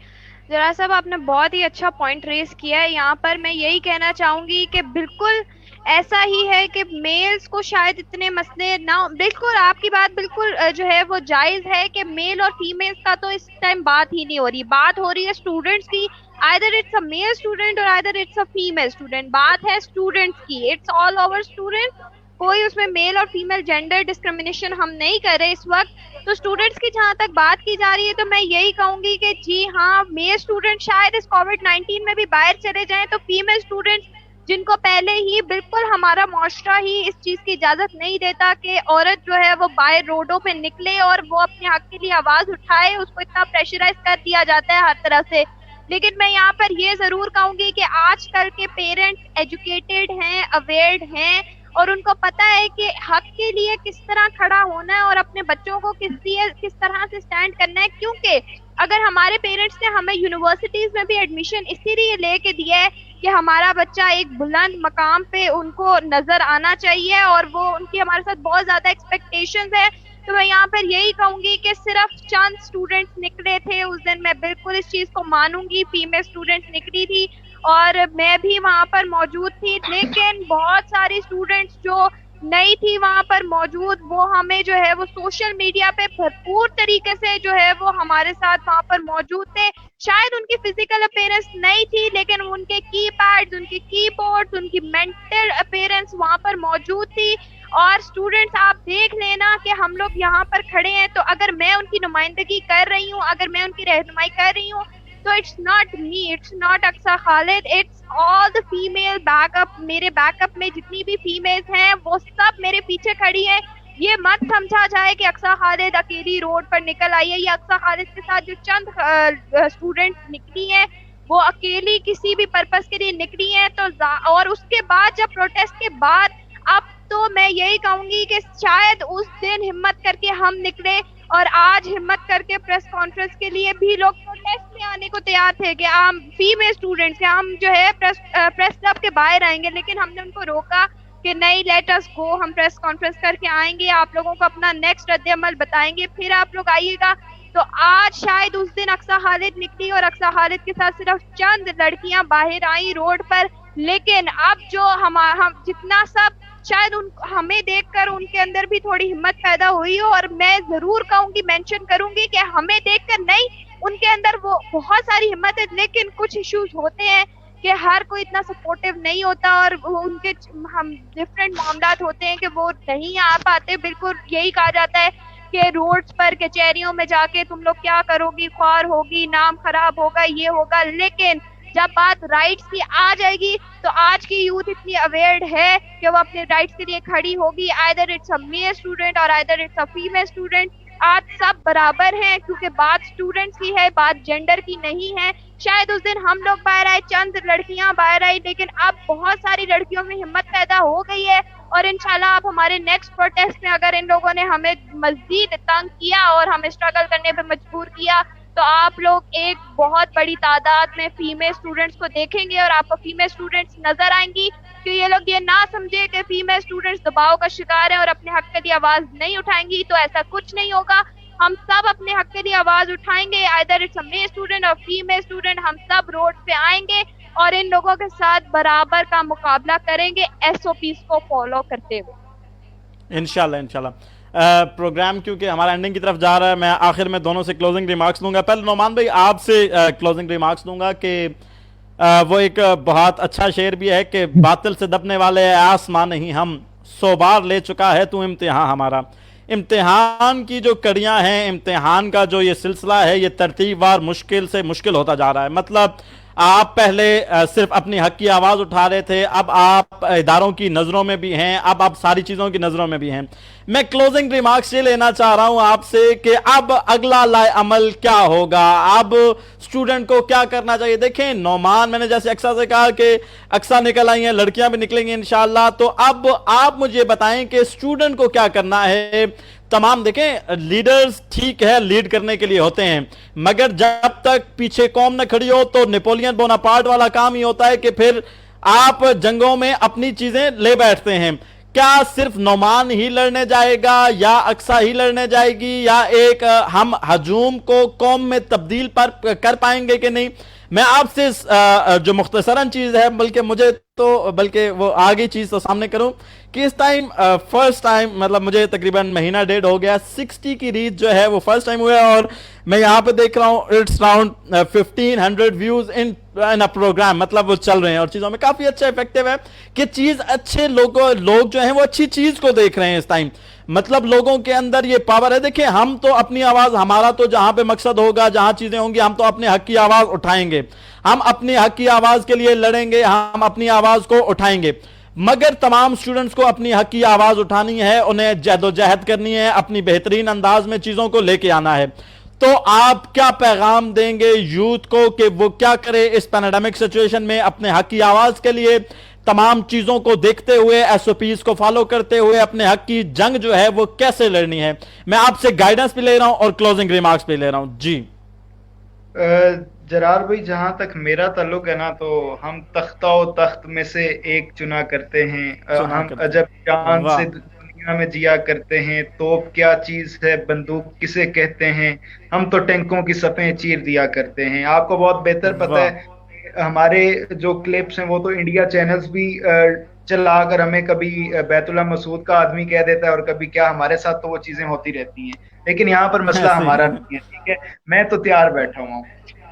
जरा साहब आपने बहुत ही अच्छा पॉइंट रेज किया है। यहाँ पर मैं यही कहना चाहूंगी कि बिल्कुल ऐसा ही है कि मेल्स को शायद इतने मसले ना, बिल्कुल आपकी बात बिल्कुल जो है वो जायज है कि मेल और फीमेल्स का तो इस टाइम बात ही नहीं हो रही, बात हो रही है स्टूडेंट्स की। Either it's a male student और either it's a female student, बात है स्टूडेंट्स की, इट्स ऑल ओवर स्टूडेंट्स। कोई उसमें मेल और फीमेल जेंडर डिस्क्रिमिनेशन हम नहीं कर रहे इस वक्त। तो स्टूडेंट्स की जहाँ तक बात की जा रही है तो मैं यही कहूंगी कि जी हाँ, मेल स्टूडेंट शायद इस कोविड-19 में भी बाहर चले जाएं, तो फीमेल स्टूडेंट्स जिनको पहले ही बिल्कुल हमारा मुआशरा ही इस चीज की इजाजत नहीं देता कि औरत जो है वो बाहर रोडों पे निकले और वो अपने हक के लिए आवाज उठाए, उसको इतना प्रेशराइज कर दिया जाता है हर तरह से। लेकिन मैं यहाँ पर ये जरूर कहूंगी कि आजकल के पेरेंट्स एजुकेटेड हैं, अवेयर्ड हैं, और उनको पता है कि हक के लिए किस तरह खड़ा होना है और अपने बच्चों को किस तरह से स्टैंड करना है। क्योंकि अगर हमारे पेरेंट्स ने हमें यूनिवर्सिटीज में भी एडमिशन इसीलिए लेके दिया है कि हमारा बच्चा एक बुलंद मकाम पे उनको नजर आना चाहिए और वो उनकी हमारे साथ बहुत ज्यादा एक्सपेक्टेशंस है, तो मैं यहाँ पर यही कहूंगी कि सिर्फ चंद स्टूडेंट्स निकले थे उस दिन, मैं बिल्कुल इस चीज को मानूंगी, फीमेल स्टूडेंट्स निकली थी और मैं भी वहां पर मौजूद थी। लेकिन बहुत सारी स्टूडेंट्स जो नहीं थी वहां पर मौजूद, वो हमें जो है वो सोशल मीडिया पे भरपूर तरीके से जो है वो हमारे साथ वहां पर मौजूद थे। शायद उनकी फिजिकल अपीयरेंस नहीं थी, लेकिन उनके कीपैड्स, उनके कीबोर्ड्स, उनकी मेंटल अपीयरेंस वहां पर मौजूद थी। और स्टूडेंट्स आप देख लेना कि हम लोग यहाँ पर खड़े हैं, तो अगर मैं उनकी नुमाइंदगी कर रही हूँ, अगर मैं उनकी रहनुमाई कर रही हूँ, तो it's not me, it's not Aqsa Khalid, it's all the female backup. मेरे बैकअप में जितनी भी फीमेल्स हैं वो सब मेरे पीछे खड़ी हैं। ये मत समझा जाए कि अक्सा खालिद अकेली रोड पर निकल आई है, या अक्सा खालिद के साथ जो चंद स्टूडेंट्स निकली हैं वो अकेली किसी भी पर्पस के लिए निकली हैं। तो और उसके बाद जब प्रोटेस्ट के बाद अब तो मैं यही कहूंगी कि शायद उस दिन हिम्मत करके हम निकले और आज हिम्मत करके प्रेस कॉन्फ्रेंस के लिए भी लोग प्रोटेस्ट में आने को तैयार थे कि हम फीमेल स्टूडेंट्स के हम जो है प्रेस क्लब के बाहर आएंगे, लेकिन हमने उनको रोका कि नहीं, लेट अस गो, हम प्रेस कॉन्फ्रेंस करके आएंगे, आप लोगों को अपना नेक्स्ट रद्द अमल बताएंगे, फिर आप लोग आइएगा। तो आज शायद उस दिन अक्सा खालिद निकली और अक्सा खालिद के साथ सिर्फ चंद लड़कियां बाहर आई रोड पर, लेकिन अब जो हम जितना सब शायद हमें देखकर उनके अंदर भी थोड़ी हिम्मत पैदा हुई हो। और मैं जरूर कहूंगी, मेंशन करूंगी कि हमें देखकर नहीं, उनके अंदर वो बहुत सारी हिम्मत है, लेकिन कुछ इश्यूज होते हैं कि हर कोई इतना सपोर्टिव नहीं होता और उनके हम डिफरेंट मामलात होते हैं कि वो नहीं आ पाते। बिल्कुल यही कहा जाता है कि रोड्स पर कचहरियों में जाके तुम लोग क्या करोगी, ख्वार होगी, नाम खराब होगा, ये होगा, लेकिन जब बात राइट्स की आ जाएगी तो आज की यूथ इतनी अवेयर है कि वो अपने राइट्स के लिए खड़ी होगी। Either it's a male student और either it's a female student, आज सब बराबर हैं, क्योंकि बात स्टूडेंट्स की है, बात जेंडर की नहीं है। शायद उस दिन हम लोग बाहर आए, चंद लड़कियां बाहर आई, लेकिन अब बहुत सारी लड़कियों में हिम्मत पैदा हो गई है और इंशाल्लाह आप हमारे नेक्स्ट प्रोटेस्ट में अगर इन लोगों ने हमें मजीद तंग किया और हमें स्ट्रगल करने पे मजबूर किया तो आप लोग एक बहुत बड़ी तादाद में फीमेल स्टूडेंट्स को देखेंगे और आपको फीमेल स्टूडेंट्स नजर आएंगी कि ये लोग ये ना समझे कि फीमेल स्टूडेंट्स दबाव का शिकार हैं और अपने हक के लिए आवाज नहीं उठाएंगी। तो ऐसा कुछ नहीं होगा, हम सब अपने हक के लिए आवाज उठाएंगे, either it's a male student और फीमेल स्टूडेंट, हम सब रोड पे आएंगे और इन लोगों के साथ बराबर का मुकाबला करेंगे एसओपीज को फॉलो करते हुए। इंशाल्लाह इंशाल्लाह। प्रोग्राम क्योंकि हमारा एंडिंग की तरफ जा रहा है, मैं आखिर में दोनों से क्लोजिंग रिमार्क्स दूंगा। पहले नोमान भाई आपसे क्लोजिंग रिमार्क्स दूंगा कि वो एक बहुत अच्छा शेर भी है कि बातिल से दबने वाले आसमां नहीं हम, 100 बार ले चुका है तू इम्तिहान हमारा। इम्तिहान की जो कड़ियां हैं, इम्तिहान का जो ये सिलसिला है, ये तरतीबवार मुश्किल से मुश्किल होता जा रहा है। मतलब आप पहले सिर्फ अपनी हक की आवाज उठा रहे थे, अब आप इदारों की नजरों में भी हैं, अब आप सारी चीजों की नजरों में भी हैं। मैं क्लोजिंग रिमार्क्स ये लेना चाह रहा हूं आपसे कि अब अगला लाए अमल क्या होगा, अब स्टूडेंट को क्या करना चाहिए। देखें नौमान, मैंने जैसे अक्सा से कहा कि अक्सा निकल आई हैं, लड़कियां भी निकलेंगी इंशाल्लाह, तो अब आप मुझे बताएं कि स्टूडेंट को क्या करना है। तमाम देखें लीडर्स ठीक है लीड करने के लिए होते हैं, मगर जब तक पीछे कौम न खड़ी हो तो नेपोलियन बोनापार्ट वाला काम ही होता है कि फिर आप जंगों में अपनी चीजें ले बैठते हैं। क्या सिर्फ नौमान ही लड़ने जाएगा या अक्सा ही लड़ने जाएगी, या एक हम हजूम को कौम में तब्दील पर कर पाएंगे कि नहीं। मैं आपसे जो मुख्तसरन चीज है, बल्कि वो आगे चीज तो सामने करूं कि इस टाइम फर्स्ट टाइम, मतलब मुझे तकरीबन महीना डेढ़ हो गया, 60 की रीच जो है वो फर्स्ट टाइम हुआ है और मैं यहाँ पे देख रहा हूँ it's around 1500 views in a programme, मतलब वो चल रहे हैं और चीजों में काफी अच्छा इफेक्टिव है कि चीज अच्छे लोग जो हैं वो अच्छी चीज को देख रहे हैं इस टाइम। मतलब लोगों के अंदर ये पावर है। देखिए हम तो अपनी आवाज, हमारा तो जहां पे मकसद होगा, जहां चीजें होंगी, हम तो अपने हक की आवाज उठाएंगे, हम अपने हक की आवाज के लिए लड़ेंगे, हम अपनी आवाज को उठाएंगे। मगर तमाम स्टूडेंट्स को अपनी हक की आवाज उठानी है, उन्हें जदोजहद करनी है, अपनी बेहतरीन अंदाज में चीजों को लेके आना है। तो आप क्या पैगाम देंगे यूथ को कि वो क्या करे इस पैंडेमिक सिचुएशन में अपने हक की आवाज के लिए, तमाम चीजों को देखते हुए, एसओपीज को फॉलो करते हुए अपने हक की जंग जो है वो कैसे लड़नी है। मैं आपसे गाइडेंस भी ले रहा हूं और क्लोजिंग रिमार्क्स भी ले रहा हूं जी। जरार भाई, जहां तक मेरा ताल्लुक है ना, तो हम तख्ता व तख्त में से एक चुना करते हैं, हम अजब जान से दुनिया में जिया करते हैं, तोप क्या चीज है, बंदूक किसे कहते हैं, हम तो टैंकों की सफ़ें चीर दिया करते हैं। आपको बहुत बेहतर पता है, हमारे जो क्लिप्स हैं वो तो इंडिया चैनल्स भी चलाकर हमें कभी बैतुल्ला मसूद का आदमी कह देता है और कभी क्या, हमारे साथ तो वो चीजें होती रहती हैं। लेकिन यहाँ पर मसला हमारा नहीं है, ठीक है, मैं तो तैयार बैठा हुआ हूँ।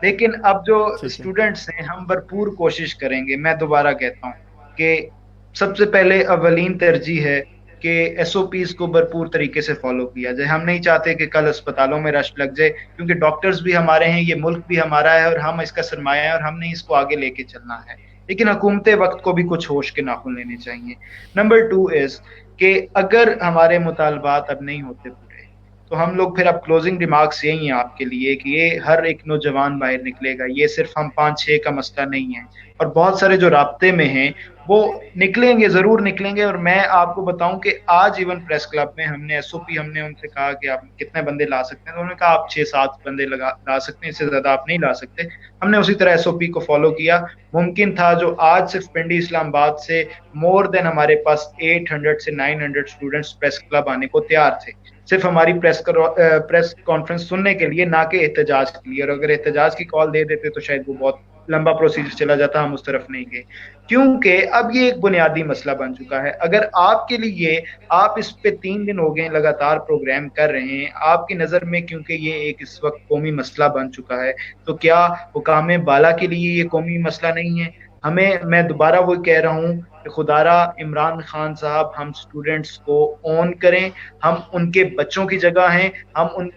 लेकिन अब जो स्टूडेंट्स हैं, हम भरपूर कोशिश करेंगे। मैं दोबारा कहता हूँ कि सबसे पहले अवलीन तरजीह है कि एसओपीज को भरपूर तरीके से फॉलो किया जाए। हम नहीं चाहते कि कल अस्पतालों में रश लग जाए, क्योंकि डॉक्टर्स भी हमारे हैं, ये मुल्क भी हमारा है और हम इसका सरमाया है और हमने इसको आगे लेके चलना है। लेकिन हुकूमत वक्त को भी कुछ होश के नाखून लेने चाहिए। नंबर 2 इज कि अगर हमारे मुतालबात अब नहीं होते पूरे, तो हम लोग फिर, अब क्लोजिंग रिमार्क्स यही है आपके लिए कि ये हर एक नौजवान बाहर निकलेगा, ये सिर्फ हम 5-6 का मसला नहीं है, और बहुत सारे जो राब्ते में हैं वो निकलेंगे, जरूर निकलेंगे। और मैं आपको बताऊं कि आज इवन प्रेस क्लब में हमने एसओपी, हमने उनसे कहा कि आप कितने बंदे ला सकते हैं, तो उन्होंने कहा आप 6-7 बंदे ला सकते हैं, इससे ज्यादा आप नहीं ला सकते। हमने उसी तरह एसओपी को फॉलो किया। मुमकिन था जो आज सिर्फ पिंडी इस्लामाबाद से मोर देन हमारे पास 800 से 900 स्टूडेंट्स प्रेस क्लब आने को तैयार थे, सिर्फ हमारी प्रेस कॉन्फ्रेंस सुनने के लिए, ना कि एहतजाज के लिए। और अगर एहतजाज की कॉल दे देते तो शायद वो बहुत लंबा प्रोसीजर चला जाता, हम उस तरफ नहीं गए, क्योंकि अब ये एक बुनियादी मसला बन चुका है। अगर आपके लिए, आप इस पे 3 दिन हो गए लगातार प्रोग्राम कर रहे हैं, आपकी नज़र में क्योंकि ये एक इस वक्त कौमी मसला बन चुका है, तो क्या हुकाम बाला के लिए ये कौमी मसला नहीं है? मैं दोबारा वो कह रहा हूँ कि खुदारा इमरान खान साहब, हम स्टूडेंट्स को ऑन करें, हम उनके बच्चों की जगह हैं,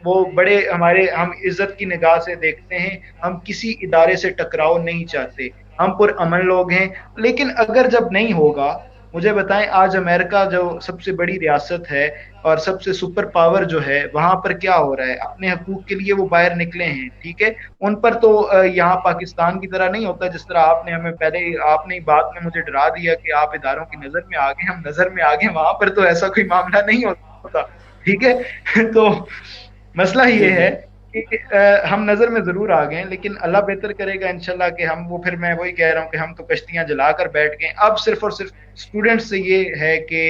वो बड़े हमारे, हम इज्जत की निगाह से देखते हैं, हम किसी इदारे से टकराव नहीं चाहते, हम पुरअमन लोग हैं। लेकिन अगर जब नहीं होगा, मुझे बताएं, आज अमेरिका जो सबसे बड़ी रियासत है और सबसे सुपर पावर जो है, वहां पर क्या हो रहा है? अपने हकूक के लिए वो बाहर निकले हैं, ठीक है। उन पर तो यहाँ पाकिस्तान की तरह नहीं होता, जिस तरह आपने बात में मुझे डरा दिया कि आप इदारों की नजर में आ गए, हम नजर में आ गए, वहां पर तो ऐसा कोई मामला नहीं होता, ठीक है। तो मसला ये है कि हम नजर में जरूर आ गए, लेकिन अल्लाह बेहतर करेगा इंशाल्लाह कि हम वो, फिर मैं वही कह रहा हूँ कि हम तो कश्तियां जलाकर बैठ गए। अब सिर्फ और सिर्फ स्टूडेंट्स से ये है कि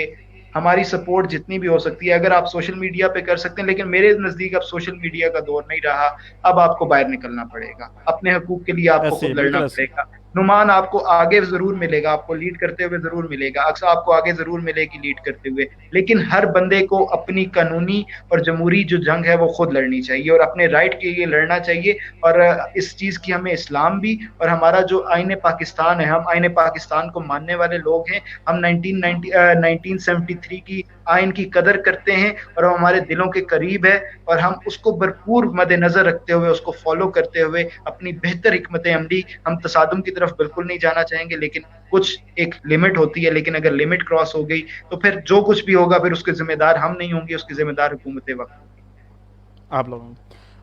हमारी सपोर्ट जितनी भी हो सकती है, अगर आप सोशल मीडिया पे कर सकते हैं, लेकिन मेरे नजदीक अब सोशल मीडिया का दौर नहीं रहा। अब आपको बाहर निकलना पड़ेगा, अपने हकूक के लिए आपको खुद लड़ना पड़ेगा। नुमान आपको आगे जरूर मिलेगा, आपको लीड करते हुए जरूर मिलेगा, अक्सर आपको आगे जरूर मिलेगी लीड करते हुए, लेकिन हर बंदे को अपनी कानूनी और जमहूरी जो जंग है वो खुद लड़नी चाहिए और अपने राइट के लिए लड़ना चाहिए। और इस चीज की हमें इस्लाम भी और हमारा जो आईने पाकिस्तान है, हम आईने पाकिस्तान को मानने वाले लोग हैं, हम 1973 की आइन की कदर करते हैं और वो हमारे दिलों के करीब है, और हम उसको भरपूर मद्देनजर रखते हुए, उसको फॉलो करते हुए अपनी बेहतर हिकमत अमली, हम तसादुम की तरफ बिल्कुल नहीं जाना चाहेंगे, लेकिन कुछ एक लिमिट होती है, लेकिन अगर लिमिट क्रॉस हो गई तो फिर जो कुछ भी होगा फिर उसके जिम्मेदार हम नहीं होंगे, उसकी जिम्मेदार हुकूमत वक्त होगी। आप लोगों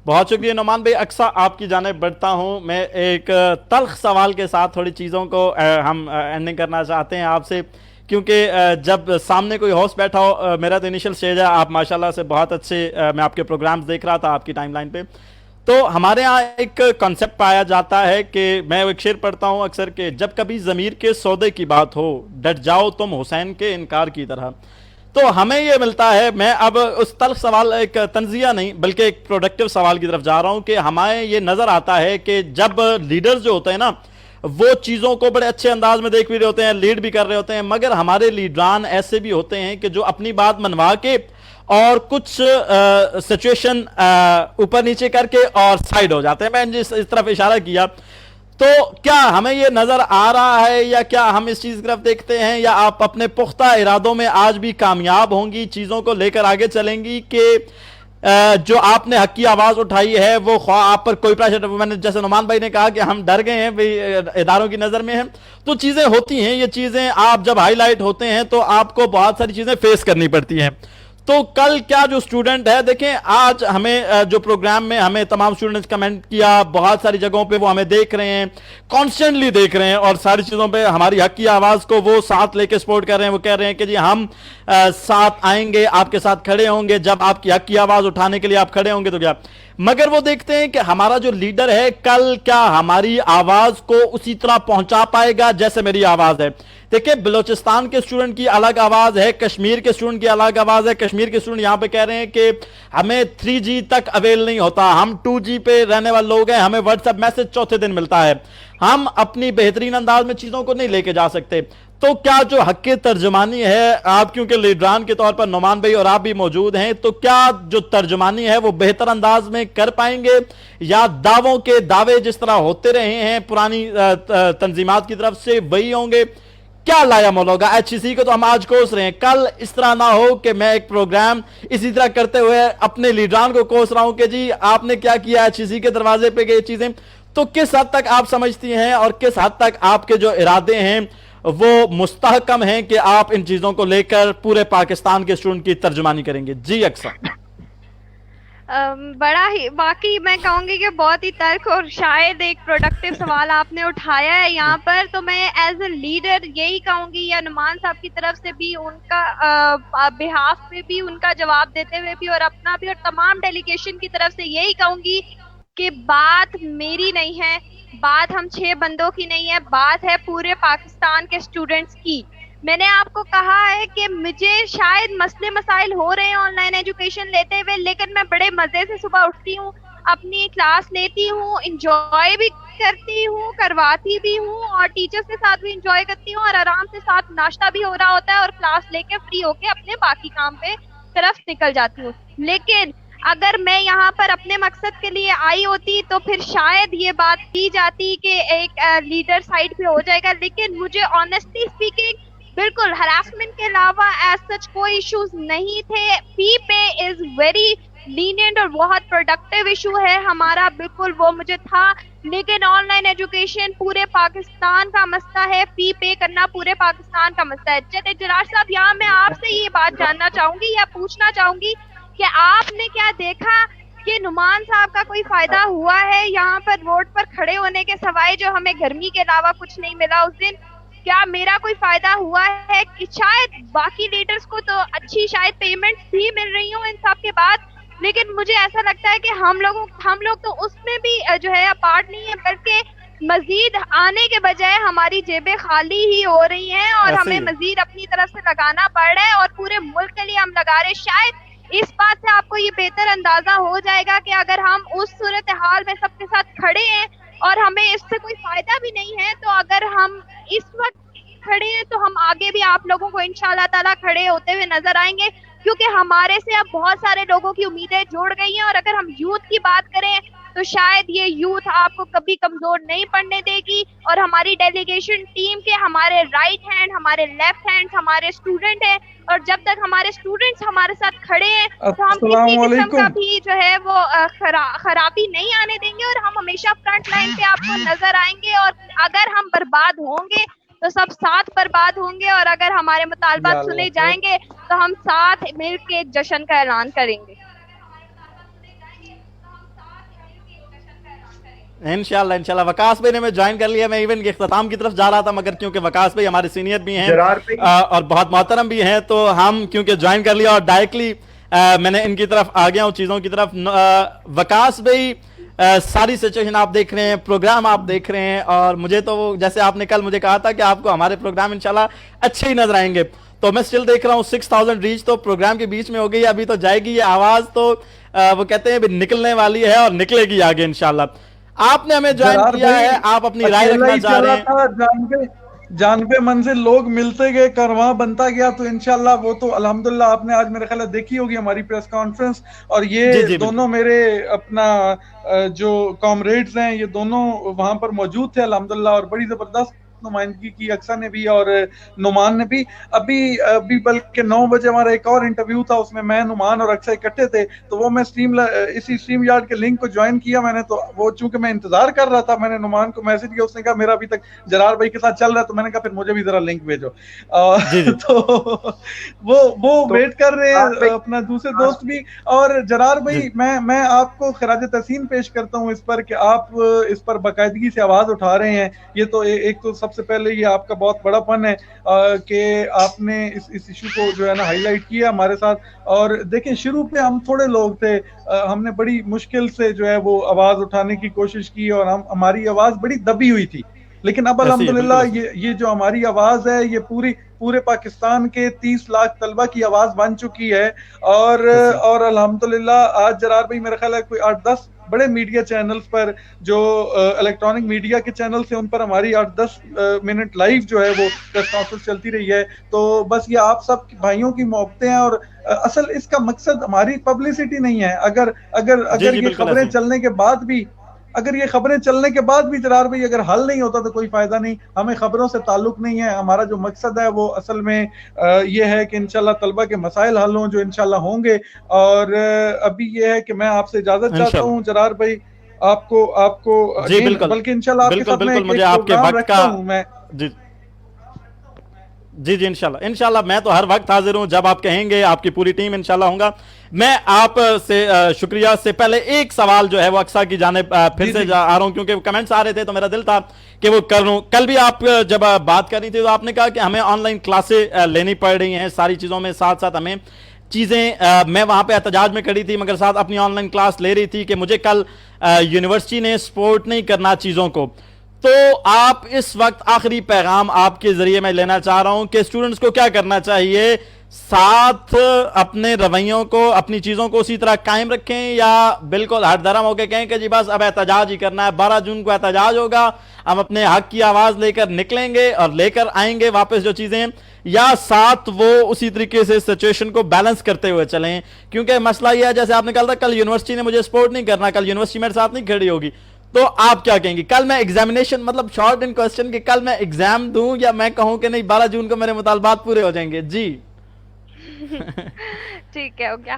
बहुत शुक्रिया नोमान भाई। अक्सर आपकी जानिब बढ़ता हूं, मैं एक तल्ख सवाल के साथ थोड़ी चीज़ों को हम एंडिंग करना चाहते हैं आपसे, क्योंकि जब सामने कोई होस्ट बैठा हो, मेरा तो इनिशियल स्टेज है, आप माशाल्लाह से बहुत अच्छे, मैं आपके प्रोग्राम्स देख रहा था आपकी टाइमलाइन पे, तो हमारे यहाँ एक कॉन्सेप्ट पाया जाता है कि मैं एक शेर पढ़ता हूँ अक्सर के, जब कभी ज़मीर के सौदे की बात हो डट जाओ तुम हुसैन के इनकार की तरह। तो हमें ये मिलता है, मैं अब उस तल्ख सवाल, एक तंजिया नहीं बल्कि एक प्रोडक्टिव सवाल की तरफ जा रहा हूँ, कि हमें ये नज़र आता है कि जब लीडर्स जो होते हैं ना, वो चीज़ों को बड़े अच्छे अंदाज में देख भी रहे होते हैं, लीड भी कर रहे होते हैं, मगर हमारे लीडरान ऐसे भी होते हैं कि जो अपनी बात मनवा के और कुछ सिचुएशन ऊपर नीचे करके और साइड हो जाते हैं। मैंने जिस इस तरफ इशारा किया, तो क्या हमें ये नजर आ रहा है या क्या हम इस चीज की तरफ देखते हैं, या आप अपने पुख्ता इरादों में आज भी कामयाब होंगी, चीजों को लेकर आगे चलेंगी कि जो आपने हक की आवाज उठाई है वो ख्वाह आप पर कोई प्रेशर, मैंने जैसे नुमान भाई ने कहा कि हम डर गए हैं भाई इदारों की नजर में हैं, तो चीजें होती हैं, ये चीजें आप जब हाईलाइट होते हैं तो आपको बहुत सारी चीजें फेस करनी पड़ती हैं। तो कल क्या जो स्टूडेंट है, देखें आज हमें जो प्रोग्राम में हमें तमाम स्टूडेंट्स कमेंट किया, बहुत सारी जगहों पे वो हमें देख रहे हैं, कॉन्स्टेंटली देख रहे हैं, और सारी चीज़ों पे हमारी हक की आवाज़ को वो साथ लेके सपोर्ट कर रहे हैं। वो कह रहे हैं कि जी हम साथ आएंगे, आपके साथ खड़े होंगे, जब आपकी हक की आवाज़ उठाने के लिए आप खड़े होंगे तो क्या। मगर वो देखते हैं कि हमारा जो लीडर है कल क्या हमारी आवाज़ को उसी तरह पहुंचा पाएगा जैसे मेरी आवाज़ है। देखिए, बलोचिस्तान के स्टूडेंट की अलग आवाज है, कश्मीर के स्टूडेंट की अलग आवाज है। कश्मीर के स्टूडेंट यहां पे कह रहे हैं कि हमें 3G तक अवेल नहीं होता, हम 2G पे रहने वाले लोग हैं, हमें व्हाट्सएप मैसेज चौथे दिन मिलता है, हम अपनी बेहतरीन अंदाज में चीजों को नहीं लेके जा सकते। तो क्या जो हक की तर्जुमानी है, आप क्योंकि लीडरान के तौर पर नुमान भाई और आप भी मौजूद हैं, तो क्या जो तर्जुमानी है वो बेहतर अंदाज में कर पाएंगे, या दावों के दावे जिस तरह होते रहे हैं पुरानी तंजीमात की तरफ से वही होंगे? क्या लाया मोल होगा? HEC को तो हम आज कोस रहे हैं, कल इस तरह ना हो कि मैं एक प्रोग्राम इसी तरह करते हुए अपने लीडरान को कोस रहा हूं कि जी आपने क्या किया, HEC के दरवाजे पे गई चीजें। तो किस हद तक आप समझती हैं और किस हद तक आपके जो इरादे हैं वो मुस्तहकम हैं कि आप इन चीजों को लेकर पूरे पाकिस्तान के स्टूडेंट की तर्जुमानी करेंगे? जी अक्सर बड़ा ही, वाकई मैं कहूंगी कि बहुत ही तर्क और शायद एक प्रोडक्टिव सवाल आपने उठाया है यहाँ पर। तो मैं एज ए लीडर यही कहूंगी, या नुमान साहब की तरफ से भी उनका बिहाफ पे भी उनका जवाब देते हुए भी और अपना भी और तमाम डेलीगेशन की तरफ से यही कहूंगी कि बात मेरी नहीं है, बात हम 6 बंदों की नहीं है, बात है पूरे पाकिस्तान के स्टूडेंट्स की। मैंने आपको कहा है कि मुझे शायद मसले मसाइल हो रहे हैं ऑनलाइन एजुकेशन लेते हुए, लेकिन मैं बड़े मजे से सुबह उठती हूँ, अपनी क्लास लेती हूँ, इंजॉय भी करती हूँ, करवाती भी हूँ और टीचर्स के साथ भी इंजॉय करती हूँ और आराम से साथ नाश्ता भी हो रहा होता है और क्लास लेके फ्री होके अपने बाकी काम पे तरफ निकल जाती हूँ। लेकिन अगर मैं यहाँ पर अपने मकसद के लिए आई होती तो फिर शायद ये बात की जाती कि एक लीडर साइड पे हो जाएगा, लेकिन मुझे ऑनेस्टली स्पीकिंग बिल्कुल हरासमेंट के अलावा एज सच कोई इश्यूज नहीं थे। फी पे इज वेरी लीनियंट और बहुत प्रोडक्टिव इशू है हमारा, बिल्कुल वो मुझे था। लेकिन ऑनलाइन एजुकेशन पूरे पाकिस्तान का मसला है, फी पे करना पूरे पाकिस्तान का मसला है। चले जरार साहब, यहाँ मैं आपसे ये बात जानना चाहूंगी या पूछना चाहूंगी कि आपने क्या देखा कि नुमान साहब का कोई फायदा हुआ है यहाँ पर रोड पर खड़े होने के सिवाय, जो हमें गर्मी के अलावा कुछ नहीं मिला उस दिन? क्या मेरा कोई फायदा हुआ है? कि शायद बाकी लीडर्स को तो अच्छी शायद पेमेंट भी मिल रही हो इन सब के बाद, लेकिन मुझे ऐसा लगता है कि हम लोग तो उसमें भी जो है पार्ट नहीं है, बल्कि मजीद आने के बजाय हमारी जेबें खाली ही हो रही हैं और हमें मजीद अपनी तरफ से लगाना पड़ रहा है और पूरे मुल्क के लिए हम लगा रहे। शायद इस बात से आपको ये बेहतर अंदाजा हो जाएगा कि अगर हम उस सूरत हाल में सबके साथ खड़े हैं और हमें इससे कोई फायदा भी नहीं है, तो अगर हम इस वक्त खड़े हैं तो हम आगे भी आप लोगों को इंशाल्लाह ताला खड़े होते हुए नजर आएंगे, क्योंकि हमारे से अब बहुत सारे लोगों की उम्मीदें जुड़ गई हैं। और अगर हम यूथ की बात करें तो शायद ये यूथ आपको कभी कमजोर नहीं पड़ने देगी और हमारी डेलीगेशन टीम के हमारे राइट हैंड, हमारे लेफ्ट हैंड हमारे स्टूडेंट हैं, और जब तक हमारे स्टूडेंट्स हमारे साथ खड़े हैं तो हम किसी किस्म का भी जो है वो खराबी नहीं आने देंगे और हम हमेशा फ्रंट लाइन पे आपको नजर आएंगे। और अगर हम बर्बाद होंगे तो सब साथ बर्बाद होंगे, और अगर हमारे मुतालबात सुने जाएंगे तो हम साथ मिलकर एक जश्न का ऐलान करेंगे। इंशाल्लाह वकास भाई ने मैं ज्वाइन कर लिया। मैं इवन के इख्तिताम की तरफ जा रहा था, मगर क्योंकि वकास भाई हमारे सीनियर भी हैं और बहुत मोहतरम भी हैं, तो हम क्योंकि ज्वाइन कर लिया और डायरेक्टली मैंने इनकी तरफ आ गया हूँ, चीज़ों की तरफ। वकास भाई सारी सिचुएशन आप देख रहे हैं, प्रोग्राम आप देख रहे हैं, और मुझे तो जैसे आपने कल मुझे कहा था कि आपको हमारे प्रोग्राम इंशाल्लाह अच्छे ही नजर आएंगे, तो मैं स्टिल देख रहा हूँ 6000 रीच तो प्रोग्राम के बीच में हो गई, अभी तो जाएगी ये आवाज, तो वो कहते हैं निकलने वाली है और निकलेगी आगे इंशाल्लाह। आपने हमें ज्वाइन किया है, आप अपनी राय रखना चाह रहे हैं। जानबे मन से लोग मिलते गए, कारवां बनता गया, तो इंशाल्लाह वो तो अल्हम्दुलिल्लाह आपने आज मेरे ख्याल देखी होगी हमारी प्रेस कॉन्फ्रेंस, और ये दोनों मेरे अपना जो कॉमरेड्स हैं ये दोनों वहां पर मौजूद थे अल्हम्दुलिल्लाह, और बड़ी जबरदस्त नुमाइंदगी की अक्सा ने भी और नुमान ने भी। अभी बल्कि 9 बजे हमारा एक और इंटरव्यू था, उसमें मैं, नुमान और अक्सा इकट्ठे थे, तो वो मैं इसी स्ट्रीम यार्ड के लिंक को ज्वाइन किया मैंने, तो वो चूंकि मैं इंतजार कर रहा था, मैंने नुमान को मैसेज किया, उसने कहा मेरा अभी तक जरार भाई के साथ चल रहा है, तो मैंने कहा फिर मुझे भी जरा लिंक भेजो। तो वो वेट कर रहे हैं अपना दूसरे दोस्त भी। और जरार भाई मैं आपको खराज तहसीन पेश करता हूँ इस पर कि आप इस पर बाकायदगी से आवाज उठा रहे हैं। ये तो एक तो सबसे पहले ये आपका बहुत बड़ा फन है कि आपने इस इशू को जो है ना हाईलाइट किया हमारे साथ। और देखें, शुरू पे हम थोड़े लोग थे, हमने बड़ी मुश्किल से जो है वो आवाज उठाने की कोशिश की और हमारी आवाज बड़ी दबी हुई थी, लेकिन अब अल्हम्दुलिल्लाह ये जो हमारी आवाज है ये पूरे पाकिस्तान के 30 लाख तलबा की आवाज बन चुकी है। और अल्हम्दुलिल्लाह आज जरार भाई मेरा ख्याल है कोई 8-10 बड़े मीडिया चैनल्स पर, जो इलेक्ट्रॉनिक मीडिया के चैनल से, उन पर हमारी 8-10 मिनट लाइव जो है वो प्रेस कॉन्फ्रेंस चलती रही है। तो बस ये आप सब भाइयों की मोहब्बतें हैं, और असल इसका मकसद हमारी पब्लिसिटी नहीं है। अगर ये खबरें चलने के बाद भी जरार भाई अगर हल नहीं होता तो कोई फायदा नहीं। हमें खबरों से ताल्लुक नहीं है, हमारा जो मकसद है वो असल में ये है कि इंशाल्लाह तलबा के मसाइल हल हों, जो इंशाल्लाह होंगे। और अभी ये है कि मैं आपसे इजाजत चाहता हूँ जरार भाई, आपको जी बिल्कुल, बल्कि इंशाल्लाह आपके साथ मैं मुझे आपके वक्त का मैं जी इंशाल्लाह मैं तो हर वक्त हाजिर हूं, जब आप कहेंगे आपकी पूरी टीम इंशाल्लाह होगा। मैं आप से शुक्रिया से पहले एक सवाल जो है वो अक्सा की जाने फिर से आ रहा हूं, क्योंकि कमेंट्स आ रहे थे तो मेरा दिल था कि वो कर लूं। कल भी आप जब बात कर रही थी तो आपने कहा कि हमें ऑनलाइन क्लासें लेनी पड़ रही हैं, सारी चीज़ों में साथ साथ हमें चीज़ें, मैं वहाँ पे एहतजाज में खड़ी थी मगर साथ अपनी ऑनलाइन क्लास ले रही थी कि मुझे कल यूनिवर्सिटी ने सपोर्ट नहीं करना चीज़ों को। तो आप इस वक्त आखिरी पैगाम आपके जरिए मैं लेना चाह रहा हूं कि स्टूडेंट्स को क्या करना चाहिए साथ अपने रवैयों को, अपनी चीजों को उसी तरह कायम रखें, या बिल्कुल हरदरम होकर कहें कि जी बस अब एहतजाज ही करना है, 12 जून को एहतजाज होगा, हम अपने हक की आवाज लेकर निकलेंगे और लेकर आएंगे वापस जो चीजें, या साथ वो उसी तरीके से सिचुएशन को बैलेंस करते हुए चलें? क्योंकि मसला यह है, जैसे आपने कहा था कल यूनिवर्सिटी ने मुझे सपोर्ट नहीं करना, कल यूनिवर्सिटी मेरे साथ नहीं खड़ी होगी, तो आप क्या कहेंगे? कल मैं एग्जामिनेशन, मतलब शॉर्ट इन क्वेश्चन, कि कल मैं एग्जाम दूं या मैं कहूं कि नहीं 12 जून को मेरे मुतालबात पूरे हो जाएंगे? जी ठीक है, हो गया।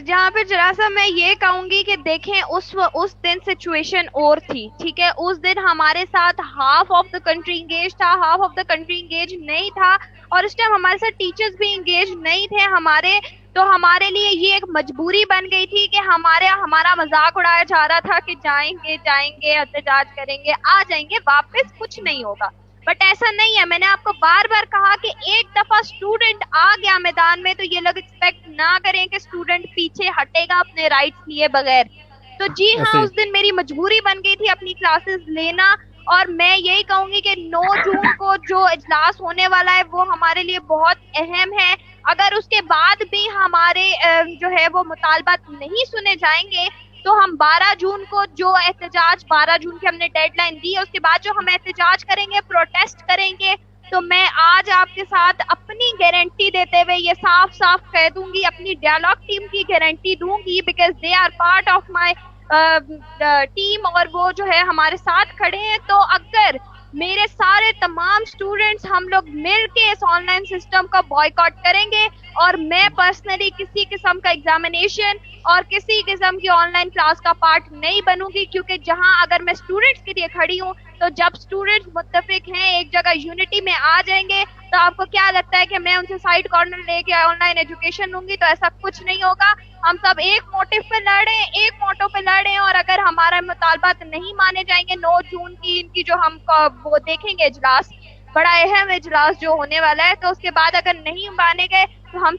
जहाँ पे जरा सा मैं ये कहूंगी कि देखें उस दिन सिचुएशन और थी, ठीक है। उस दिन हमारे साथ half of the country engage था, half of the country engage नहीं था, और उस टाइम हमारे साथ टीचर्स भी इंगेज नहीं थे हमारे। तो हमारे लिए ये एक मजबूरी बन गई थी कि हमारा मजाक उड़ाया जा रहा था कि जाएंगे एहतजाज करेंगे, आ जाएंगे वापस, कुछ नहीं होगा। बट ऐसा नहीं है। मैंने आपको बार बार कहा कि एक दफा स्टूडेंट आ गया मैदान में तो ये लोग एक्सपेक्ट ना करें कि स्टूडेंट पीछे हटेगा अपने राइट्स लिए बगैर। तो जी हाँ, उस दिन मेरी मजबूरी बन गई थी अपनी क्लासेस लेना, और मैं यही कहूंगी कि 9 जून को जो इजलास होने वाला है वो हमारे लिए बहुत अहम है। अगर उसके बाद भी हमारे जो है वो मुतालबात नहीं सुने जाएंगे तो हम 12 जून को जो एहतजाज, 12 जून की हमने डेडलाइन दी है, उसके बाद जो हम एहतजाज करेंगे, प्रोटेस्ट करेंगे, तो मैं आज आपके साथ अपनी गारंटी देते हुए ये साफ साफ कह दूंगी, अपनी डायलॉग टीम की गारंटी दूंगी, because they are part of my team, और वो जो है हमारे साथ खड़े हैं। तो अगर मेरे सारे तमाम स्टूडेंट्स हम लोग मिलके इस ऑनलाइन सिस्टम का बॉयकॉट करेंगे, और मैं पर्सनली किसी किस्म का एग्जामिनेशन और किसी किस्म की ऑनलाइन क्लास का पार्ट नहीं बनूंगी, क्योंकि जहां अगर मैं स्टूडेंट्स के लिए खड़ी हूं तो जब स्टूडेंट्स मुत्तफिक हैं, एक जगह यूनिटी में आ जाएंगे, तो आपको क्या लगता है कि मैं उनसे साइड कॉर्नर लेके ऑनलाइन एजुकेशन लूंगी? तो ऐसा कुछ नहीं होगा। हम सब एक मोटिव पे लड़े, एक मोटो पे लड़े, और अगर हमारा मुतालबात नहीं माने जाएंगे 9 जून की इनकी जो हम वो देखेंगे इजलास, बड़ा अहम इजलास जो होने वाला है, तो उसके बाद अगर नहीं माने गए तो हम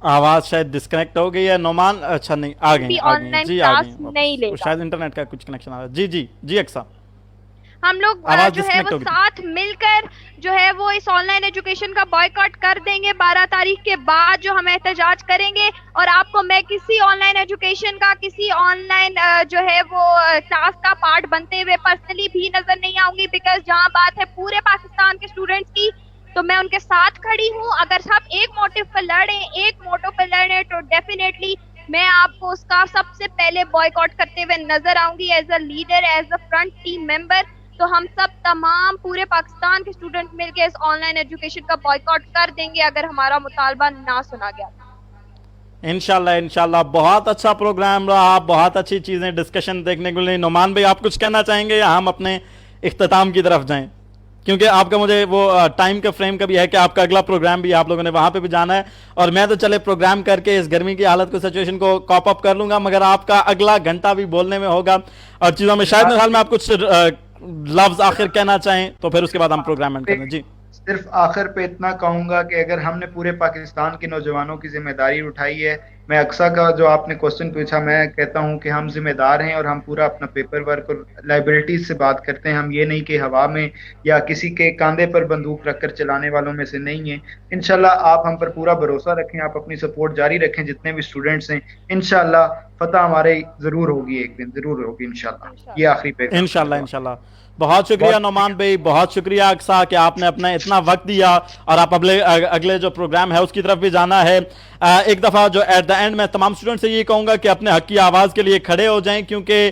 आवाज शायद डिस्कनेक्ट हो गई है। नोमान, अच्छा नहीं, आ गई जी, आ गई नहीं लेगा, शायद इंटरनेट का कुछ कनेक्शन आ रहा है। जी अक्सा, हम लोग जो है वो साथ मिलकर जो है वो इस ऑनलाइन एजुकेशन का बॉयकॉट कर देंगे 12 तारीख के बाद जो हम एहतजाज करेंगे। और आपको मैं किसी ऑनलाइन एजुकेशन का, किसी ऑनलाइन जो है वो क्लास का पार्ट बनते हुए पर्सनली भी नजर नहीं आऊंगी, बिकॉज जहाँ बात है पूरे पाकिस्तान के स्टूडेंट्स की, तो मैं उनके साथ खड़ी हूँ। अगर सब एक मोटिव पर लड़े, एक मोटो पर लड़े, तो डेफिनेटली मैं आपको उसका सबसे पहले बॉयकॉट करते हुए नजर आऊंगी as a leader, as a front team member. तो हम सब तमाम पूरे पाकिस्तान के स्टूडेंट मिलकर इस ऑनलाइन एजुकेशन का बॉयकॉट कर देंगे अगर हमारा मुतालबा ना सुना गया। इंशाल्लाह बहुत अच्छा प्रोग्राम रहा, बहुत अच्छी चीजें डिस्कशन देखने को मिली। नोमान भाई, आप कुछ कहना चाहेंगे या हम अपने इख्तिताम की तरफ जाएं? क्योंकि आपका मुझे वो टाइम का फ्रेम का भी है कि आपका अगला प्रोग्राम भी आप लोगों ने वहां पे भी जाना है, और मैं तो चले प्रोग्राम करके इस गर्मी की हालत को, सिचुएशन को कॉप अप कर लूंगा, मगर आपका अगला घंटा भी बोलने में होगा और चीजों में। शायद में आप कुछ लफ्ज आखिर कहना चाहें तो फिर उसके बाद हम प्रोग्राम एंड करें। जी, सिर्फ आखिर पे इतना कहूंगा कि अगर हमने पूरे पाकिस्तान के नौजवानों की जिम्मेदारी उठाई है, मैं अक्सा का जो आपने क्वेश्चन पूछा, मैं कहता हूं कि हम जिम्मेदार हैं और हम पूरा अपना पेपर वर्क और लाइबिलिटीज से बात करते हैं। हम ये नहीं कि हवा में या किसी के कंधे पर बंदूक रखकर चलाने वालों में से नहीं है। इंशाल्लाह आप हम पर पूरा भरोसा रखें, आप अपनी सपोर्ट जारी रखें, जितने भी स्टूडेंट्स हैं। इंशाल्लाह फतह हमारे जरूर होगी, एक दिन जरूर होगी इंशाल्लाह। ये आखिरी पे इंशाल्लाह। बहुत शुक्रिया नोमान भाई, बहुत शुक्रिया अक्सा कि आपने अपना इतना वक्त दिया, और आप अगले जो प्रोग्राम है उसकी तरफ भी जाना है। एक दफ़ा जो एट द एंड मैं तमाम स्टूडेंट से ये कहूँगा कि अपने हक की आवाज़ के लिए खड़े हो जाएं, क्योंकि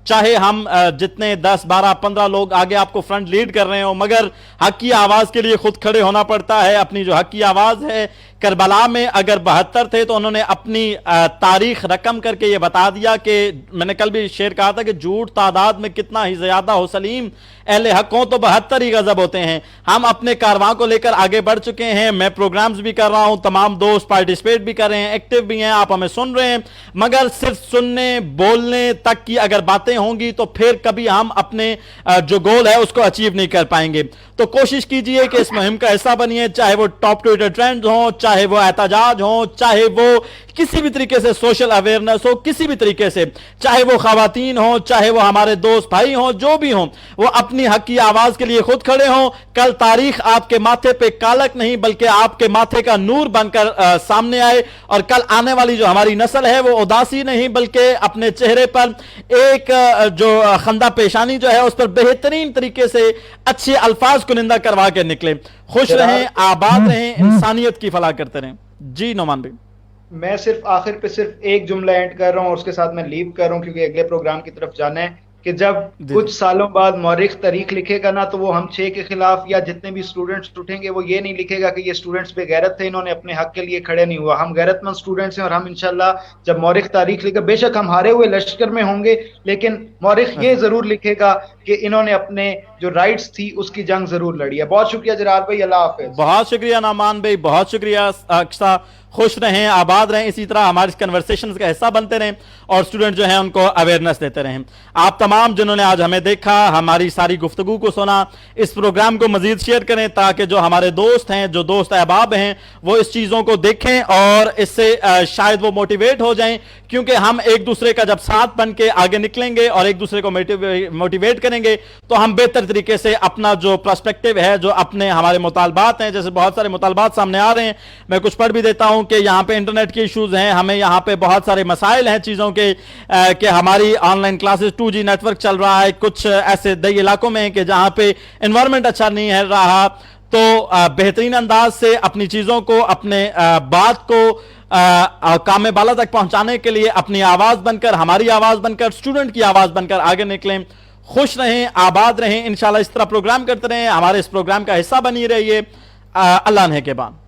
चाहे हम जितने 10, 12, 15 लोग आगे आपको फ्रंट लीड कर रहे हो, मगर हक की आवाज़ के लिए खुद खड़े होना पड़ता है। अपनी जो हक की आवाज़ है, करबला में अगर 72 थे तो उन्होंने अपनी तारीख रकम करके ये बता दिया कि मैंने कल भी शेयर कहा था कि झूठ तादाद में कितना ही ज्यादा हो सलीम, अहले हक हो तो 72 ही गजब होते हैं। हम अपने कारवां को लेकर आगे बढ़ चुके हैं। मैं प्रोग्राम्स भी कर रहा हूं, तमाम दोस्त पार्टिसिपेट भी कर रहे हैं, एक्टिव भी हैं, आप हमें सुन रहे हैं, मगर सिर्फ सुनने बोलने तक की अगर बातें होंगी तो फिर कभी हम अपने जो गोल है उसको अचीव नहीं कर पाएंगे। तो कोशिश कीजिए कि इस मुहिम का हिस्सा बनिए, चाहे वो टॉप ट्विटर ट्रेंड्स हो, चाहे वो एहतजाज हो, चाहे वो किसी भी तरीके से सोशल अवेयरनेस हो, किसी भी तरीके से, चाहे वो खवातीन हो, चाहे वो हमारे दोस्त भाई हो, जो भी हो, वो अपनी हक की आवाज के लिए खुद खड़े हो। कल तारीख आपके माथे पे कालक नहीं बल्कि आपके माथे का नूर बनकर सामने आए, और कल आने वाली जो हमारी नस्ल है वो उदासी नहीं बल्कि अपने चेहरे पर एक जो खंदा पेशानी जो है उस पर बेहतरीन तरीके से अच्छे अल्फाज कुनिंदा करवा के निकले। खुश रहें, आबाद रहें, इंसानियत की फलाह करते रहें। जी नोमान भाई, मैं सिर्फ आखिर पे सिर्फ एक जुमला एंड कर रहा हूँ और उसके साथ मैं लीव कर रहा हूँ क्योंकि अगले प्रोग्राम की तरफ जाना है कि जब कुछ सालों बाद मौरिख तारीख लिखेगा ना तो वो हम 6 के खिलाफ या जितने भी स्टूडेंट्स उठेंगे वो ये नहीं लिखेगा कि ये स्टूडेंट्स बेगैरत थे, इन्होंने अपने हक के लिए खड़े नहीं हुआ। हम गैरतमंद स्टूडेंट्स हैं और हम इंशाल्लाह जब मौरिख तारीख लिखे, बेशक हम हारे हुए लश्कर में होंगे, लेकिन मौरिख ये जरूर लिखेगा कि इन्होंने अपने जो राइट्स थी उसकी जंग जरूर लड़ी है। बहुत शुक्रिया जरार भाई, अल्लाह हाफिज। बहुत शुक्रिया नौमान भाई, बहुत शुक्रिया अक्सा। खुश रहें, आबाद रहें, इसी तरह हमारे कन्वर्सेशंस का हिस्सा बनते रहें और स्टूडेंट जो हैं उनको अवेयरनेस देते रहें। आप तमाम जिन्होंने आज हमें देखा, हमारी सारी गुफ्तगू को सुना, इस प्रोग्राम को मजीद शेयर करें ताकि जो हमारे दोस्त हैं, जो दोस्त अहबाब हैं, वो इस चीज़ों को देखें और इससे शायद वो मोटिवेट हो जाएं, क्योंकि हम एक दूसरे का जब साथ बन के आगे निकलेंगे और एक दूसरे को मोटिवेट करेंगे तो हम बेहतर तरीके से अपना जो पर्सपेक्टिव है, जो अपने हमारे मुतालबात हैं, जैसे बहुत सारे मुतालबात सामने आ रहे हैं, मैं कुछ पढ़ भी देता हूं कि यहाँ पे इंटरनेट के इश्यूज हैं, हमें यहाँ पे बहुत सारे मसाइल हैं चीज़ों के कि हमारी ऑनलाइन क्लासेस 2G नेटवर्क चल रहा है कुछ ऐसे दई इलाकों में कि जहाँ पे इन्वायरमेंट अच्छा नहीं है रहा, तो बेहतरीन अंदाज से अपनी चीज़ों को, अपने बात को काम में बाला तक पहुंचाने के लिए अपनी आवाज बनकर, हमारी आवाज बनकर, स्टूडेंट की आवाज बनकर आगे निकलें। खुश रहें, आबाद रहें, इंशाल्लाह इस तरह प्रोग्राम करते रहें, हमारे इस प्रोग्राम का हिस्सा बनी रहिए। अल्लाह ने के बाद।